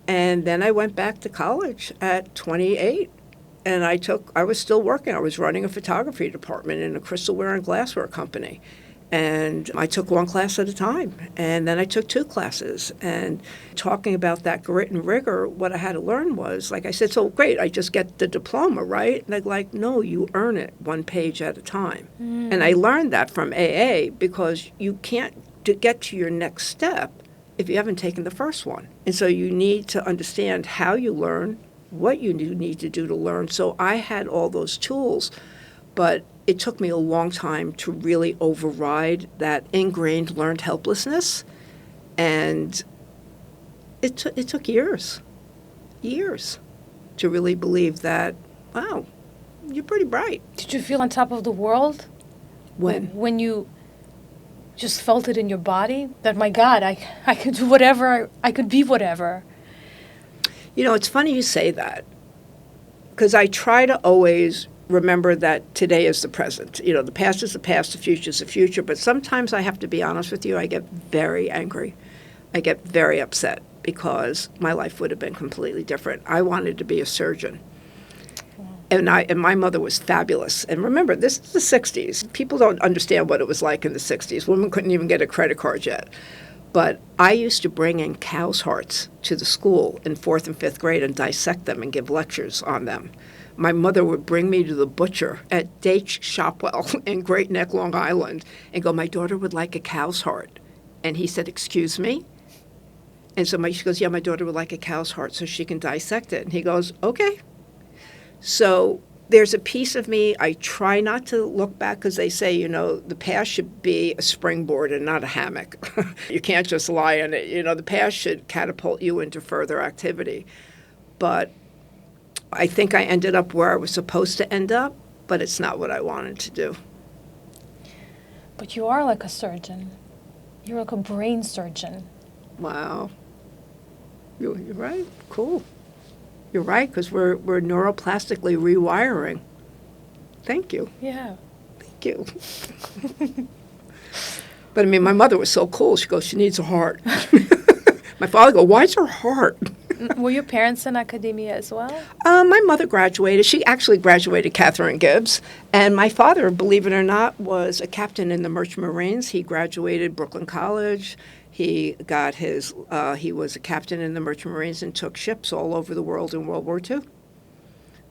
and then I went back to college at 28. And I was still working. I was running a photography department in a crystalware and glassware company. And I took one class at a time, and then I took two classes. And talking about that grit and rigor, what I had to learn was, like I said, so great, I just get the diploma, right? And they're like, no, you earn it one page at a time. And I learned that from AA because you can't get to your next step if you haven't taken the first one. And so you need to understand how you learn, what you need to do to learn. So I had all those tools, but it took me a long time to really override that ingrained learned helplessness. And it took years to really believe that, wow, you're pretty bright. Did you feel on top of the world? When you just felt it in your body? That, my God, I could do whatever, I could be whatever. You know, it's funny you say that, because I try to always remember that today is the present. You know, the past is the past, the future is the future. But sometimes I have to be honest with you, I get very angry. I get very upset because my life would have been completely different. I wanted to be a surgeon. And my mother was fabulous. And remember, this is the 60s. People don't understand what it was like in the 60s. Women couldn't even get a credit card yet. But I used to bring in cows' hearts to the school in 4th and 5th grade and dissect them and give lectures on them. My mother would bring me to the butcher at Daich Shopwell in Great Neck, Long Island, and go, my daughter would like a cow's heart. And he said, excuse me? And so she goes, yeah, my daughter would like a cow's heart so she can dissect it. And he goes, okay. So there's a piece of me, I try not to look back because they say, you know, the past should be a springboard and not a hammock. You can't just lie in it. You know, the past should catapult you into further activity. But I think I ended up where I was supposed to end up, but it's not what I wanted to do. But you are like a surgeon. You're like a brain surgeon. Wow. You're right. Cool. You're right, because we're neuroplastically rewiring. Thank you. Yeah. Thank you. But I mean, my mother was so cool. She goes, she needs a heart. My father goes, why's her heart? Were your parents in academia as well? My mother graduated. She actually graduated Catherine Gibbs. And my father, believe it or not, was a captain in the Merchant Marines. He graduated Brooklyn College. He got he was a captain in the Merchant Marines and took ships all over the world in World War II.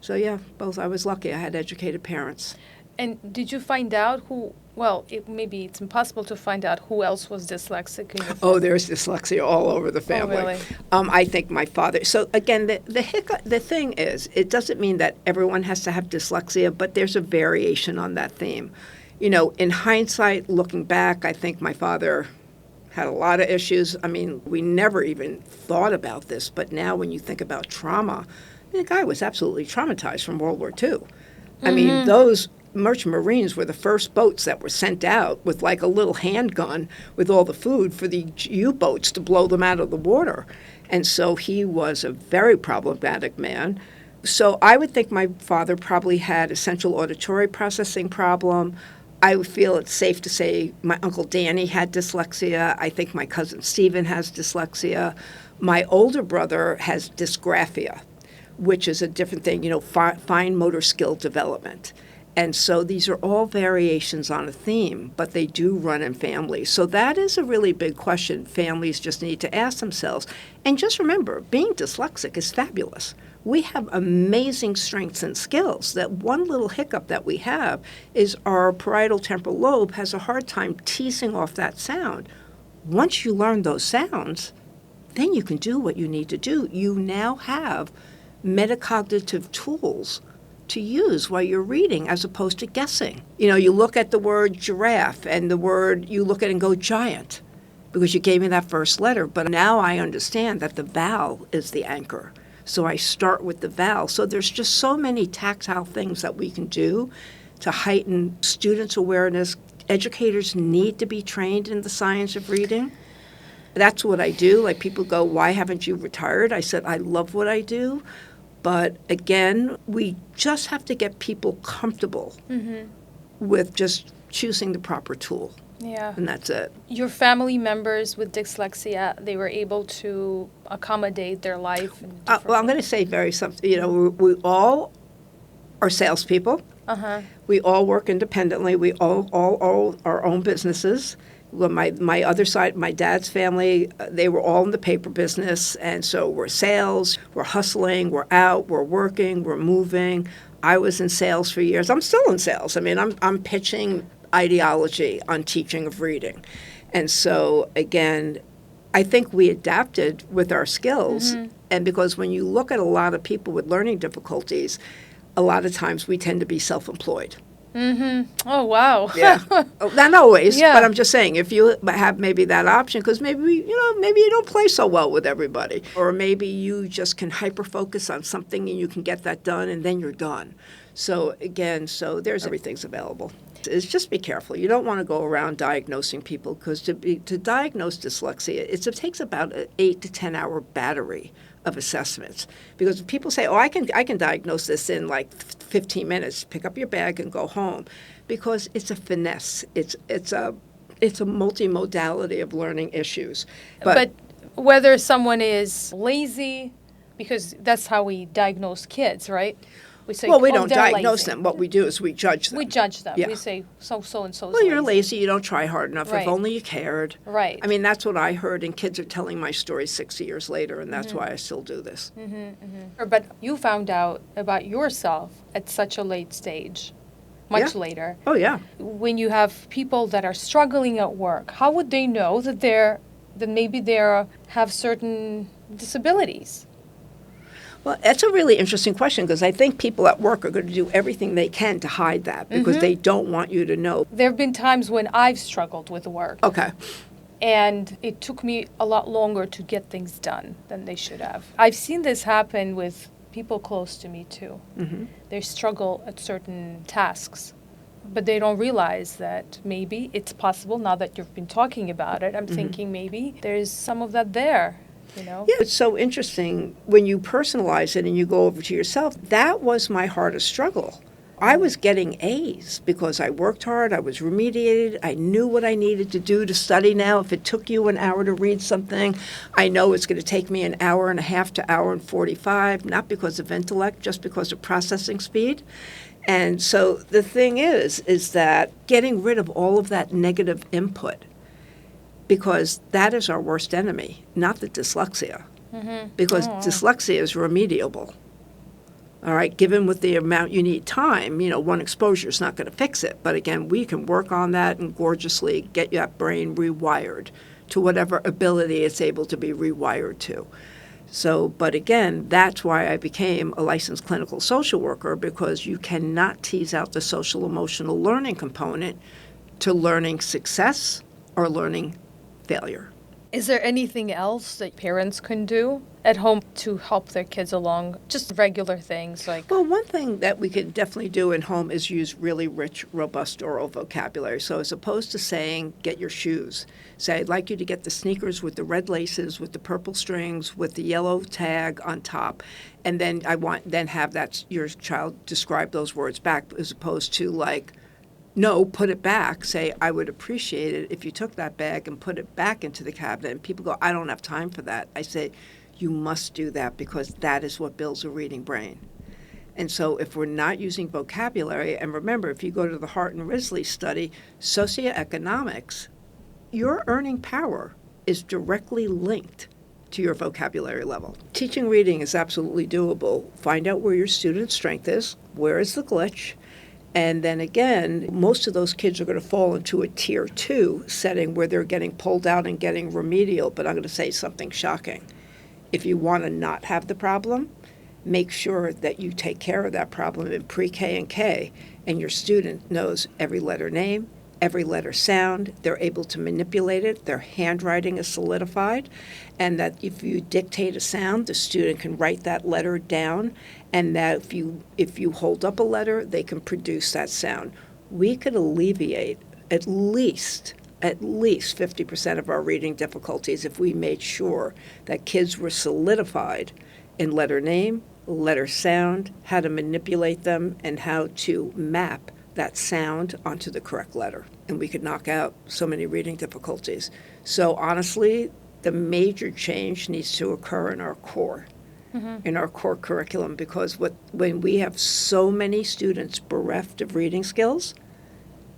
So yeah, both. I was lucky. I had educated parents. And did you find out maybe it's impossible to find out who else was dyslexic in your family. Oh, there's dyslexia all over the family. Oh, really? I think my father. So again, the thing is, it doesn't mean that everyone has to have dyslexia, but there's a variation on that theme. You know, in hindsight, looking back, I think my father had a lot of issues. I mean, we never even thought about this, but now when you think about trauma, the guy was absolutely traumatized from World War II. I mean, those Merchant Marines were the first boats that were sent out with like a little handgun with all the food for the U-boats to blow them out of the water. And so he was a very problematic man. So I would think my father probably had a central auditory processing problem. I would feel it's safe to say my Uncle Danny had dyslexia. I think my cousin Stephen has dyslexia. My older brother has dysgraphia, which is a different thing, you know, fine motor skill development. And so these are all variations on a theme, but they do run in families. So that is a really big question families just need to ask themselves. And just remember, being dyslexic is fabulous. We have amazing strengths and skills. That one little hiccup that we have is our parietal temporal lobe has a hard time teasing off that sound. Once you learn those sounds, then you can do what you need to do. You now have metacognitive tools to use while you're reading as opposed to guessing. You know, you look at the word giraffe and the word, you look at it and go giant because you gave me that first letter. But now I understand that the vowel is the anchor. So I start with the vowel. So there's just so many tactile things that we can do to heighten students' awareness. Educators need to be trained in the science of reading. That's what I do. Like people go, why haven't you retired? I said, I love what I do. But again, we just have to get people comfortable with just choosing the proper tool. Yeah. And that's it. Your family members with dyslexia, they were able to accommodate their life in different well, I'm going to say something. You know, we all are salespeople. Uh-huh. We all work independently. We all own our own businesses. Well, my other side, my dad's family, they were all in the paper business, and so we're sales, we're hustling, we're out, we're working, we're moving. I was in sales for years. I'm still in sales. I mean, I'm pitching ideology on teaching of reading. And so, again, I think we adapted with our skills. And because when you look at a lot of people with learning difficulties, a lot of times we tend to be self-employed. Oh, wow. Yeah. Not always, Yeah. but I'm just saying, if you have maybe that option, because maybe, maybe you don't play so well with everybody. Or maybe you just can hyper-focus on something and you can get that done and then you're done. So, again, there's everything's available. Is just be careful. You don't want to go around diagnosing people, because to diagnose dyslexia, it takes about an 8 to 10 hour battery of assessments. Because people say, I can diagnose this in like 15 minutes. Pick up your bag and go home, because it's a finesse. It's a multimodality of learning issues. But whether someone is lazy, because that's how we diagnose kids, right? We say, we don't they're diagnose lazy. them. What we do is we judge them. We judge them. Yeah. We say, so and so. Well, you're lazy. You don't try hard enough. Right. If only you cared. Right. I mean, that's what I heard, and kids are telling my story 6 years later, and that's why I still do this. But you found out about yourself at such a late stage, much later. Oh, yeah. When you have people that are struggling at work, how would they know that maybe they have certain disabilities? Well, that's a really interesting question, because I think people at work are going to do everything they can to hide that, because they don't want you to know. There have been times when I've struggled with work. Okay. And it took me a lot longer to get things done than they should have. I've seen this happen with people close to me, too. They struggle at certain tasks, but they don't realize that maybe it's possible. Now that you've been talking about it, I'm thinking maybe there's some of that there. Yeah, it's so interesting when you personalize it and you go over to yourself. That was my hardest struggle. I was getting A's because I worked hard, I was remediated, I knew what I needed to do to study now. If it took you an hour to read something, I know it's going to take me an hour and a half to hour and 45, not because of intellect, just because of processing speed. And so the thing is that getting rid of all of that negative input, because that is our worst enemy, not the dyslexia. Because dyslexia is remediable. All right, given with the amount you need time, one exposure is not going to fix it. But again, we can work on that and gorgeously get that brain rewired to whatever ability it's able to be rewired to. So, but again, that's why I became a licensed clinical social worker, because you cannot tease out the social emotional learning component to learning success or learning failure. Is there anything else that parents can do at home to help their kids along? Just regular things like... Well, one thing that we can definitely do at home is use really rich, robust oral vocabulary. So as opposed to saying, get your shoes, say, I'd like you to get the sneakers with the red laces, with the purple strings, with the yellow tag on top. And then have your child describe those words back, as opposed to like, no, put it back. Say, I would appreciate it if you took that bag and put it back into the cabinet. And people go, I don't have time for that. I say, you must do that, because that is what builds a reading brain. And so if we're not using vocabulary, and remember, if you go to the Hart and Risley study, socioeconomics, your earning power is directly linked to your vocabulary level. Teaching reading is absolutely doable. Find out where your student's strength is, where is the glitch. And then again, most of those kids are going to fall into a tier 2 setting where they're getting pulled out and getting remedial. But I'm going to say something shocking. If you want to not have the problem, make sure that you take care of that problem in pre-K and K, and your student knows every letter name, every letter sound. They're able to manipulate it. Their handwriting is solidified. And that if you dictate a sound, the student can write that letter down. And that if you hold up a letter, they can produce that sound. We could alleviate at least 50% of our reading difficulties if we made sure that kids were solidified in letter name, letter sound, how to manipulate them, and how to map that sound onto the correct letter. And we could knock out so many reading difficulties. So honestly, the major change needs to occur in our core. in our core curriculum, because when we have so many students bereft of reading skills,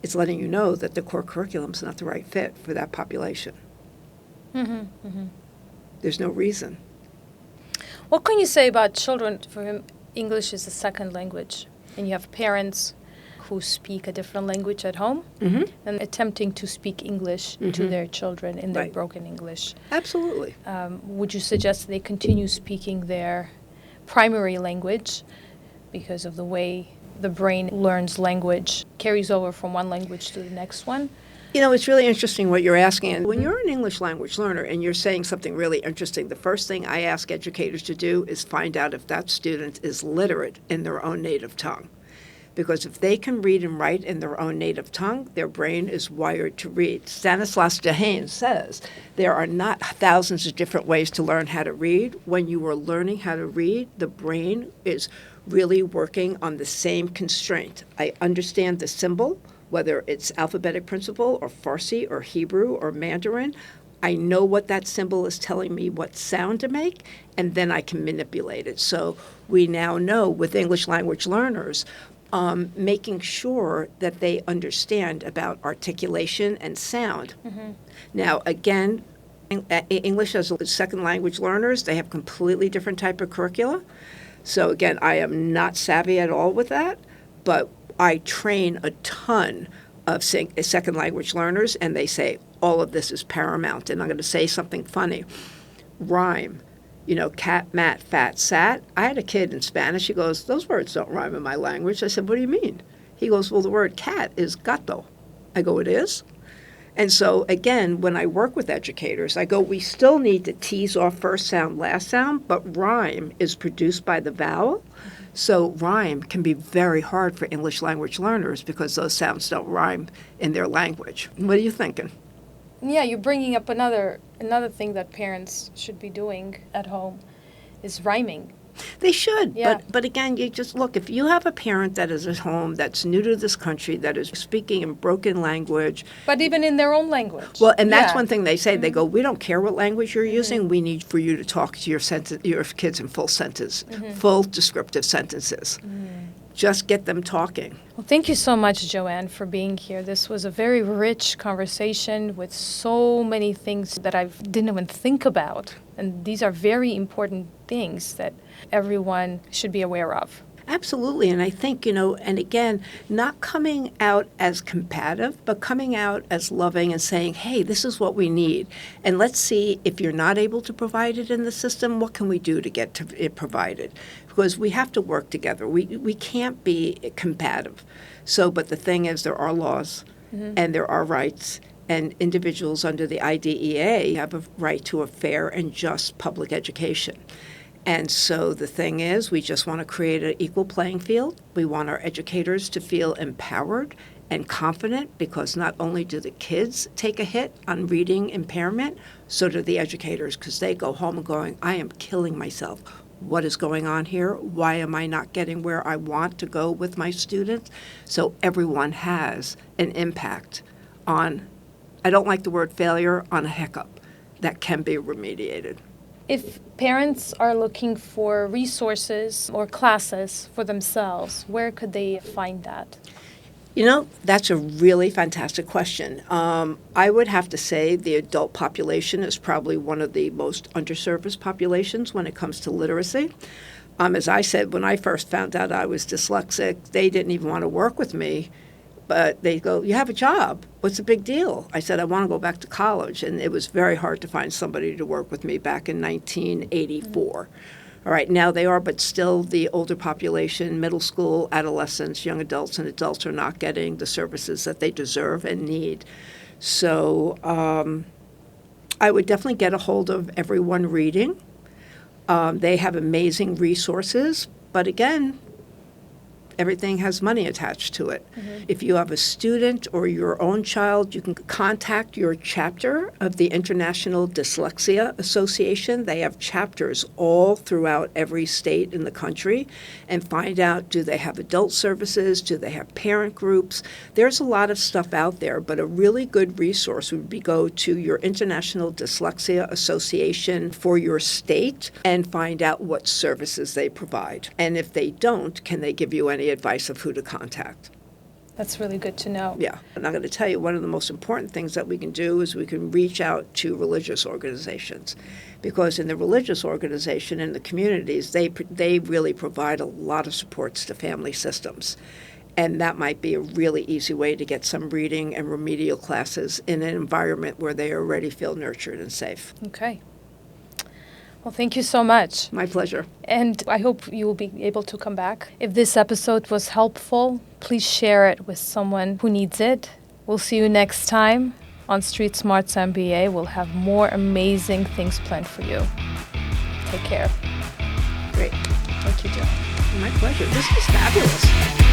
it's letting you know that the core curriculum is not the right fit for that population. There's no reason. What can you say about children for whom English is a second language, and you have parents who speak a different language at home and attempting to speak English to their children in their broken English? Absolutely. Would you suggest they continue speaking their primary language because of the way the brain learns language, carries over from one language to the next one? You know, it's really interesting what you're asking. And when you're an English language learner and you're saying something really interesting, the first thing I ask educators to do is find out if that student is literate in their own native tongue. Because if they can read and write in their own native tongue, their brain is wired to read. Stanislaus Dehaene says there are not thousands of different ways to learn how to read. When you are learning how to read, the brain is really working on the same constraint. I understand the symbol, whether it's alphabetic principle or Farsi or Hebrew or Mandarin. I know what that symbol is telling me what sound to make, and then I can manipulate it. So we now know with English language learners, making sure that they understand about articulation and sound. Now, again, English as second language learners, they have completely different type of curricula. So again, I am not savvy at all with that, but I train a ton of second language learners, and they say all of this is paramount. And I'm going to say something funny. Rhyme. You know, cat, mat, fat, sat. I had a kid in Spanish. He goes, those words don't rhyme in my language. I said, what do you mean? He goes, well, the word cat is gato. I go, it is? And so, again, when I work with educators, I go, we still need to tease off first sound, last sound, but rhyme is produced by the vowel. So rhyme can be very hard for English language learners because those sounds don't rhyme in their language. What are you thinking? Yeah, you're bringing up another thing that parents should be doing at home is rhyming. They should, Yeah. but again, you just look, if you have a parent that is at home that's new to this country, that is speaking in broken language. But even in their own language. Well, and that's Yeah. one thing they say. They go, we don't care what language you're using. We need for you to talk to your kids in full sentence, full descriptive sentences. Just get them talking. Well, thank you so much, JoAnn, for being here. This was a very rich conversation with so many things that I didn't even think about. And these are very important things that everyone should be aware of. Absolutely. And I think, and again, not coming out as combative, but coming out as loving and saying, hey, this is what we need. And let's see, if you're not able to provide it in the system, what can we do to get it provided? Because we have to work together. We can't be combative. So, but the thing is, there are laws and there are rights. And individuals under the IDEA have a right to a fair and just public education. And so the thing is, we just want to create an equal playing field. We want our educators to feel empowered and confident, because not only do the kids take a hit on reading impairment, so do the educators, because they go home and going, I am killing myself. What is going on here? Why am I not getting where I want to go with my students? So everyone has an impact on, I don't like the word failure, on a hiccup that can be remediated. If parents are looking for resources or classes for themselves, where could they find that? That's a really fantastic question. I would have to say the adult population is probably one of the most underserviced populations when it comes to literacy. As I said, when I first found out I was dyslexic, they didn't even want to work with me. But they go, you have a job. What's the big deal? I said, I want to go back to college. And it was very hard to find somebody to work with me back in 1984. All right, now they are, but still the older population, middle school, adolescents, young adults, and adults are not getting the services that they deserve and need. So I would definitely get a hold of Everyone Reading. They have amazing resources. But again, everything has money attached to it. If you have a student or your own child, you can contact your chapter of the International Dyslexia Association. They have chapters all throughout every state in the country, and find out, do they have adult services? Do they have parent groups? There's a lot of stuff out there, but a really good resource would be go to your International Dyslexia Association for your state and find out what services they provide. And if they don't, can they give you any advice of who to contact? That's really good to know. Yeah. And I'm going to tell you, one of the most important things that we can do is we can reach out to religious organizations. Because in the religious organization, in the communities, they really provide a lot of supports to family systems. And that might be a really easy way to get some reading and remedial classes in an environment where they already feel nurtured and safe. Okay. Well, thank you so much. My pleasure. And I hope you will be able to come back. If this episode was helpful, please share it with someone who needs it. We'll see you next time on StreetSmarts MBA. We'll have more amazing things planned for you. Take care. Great. Thank you, JoAnn. My pleasure. This is fabulous.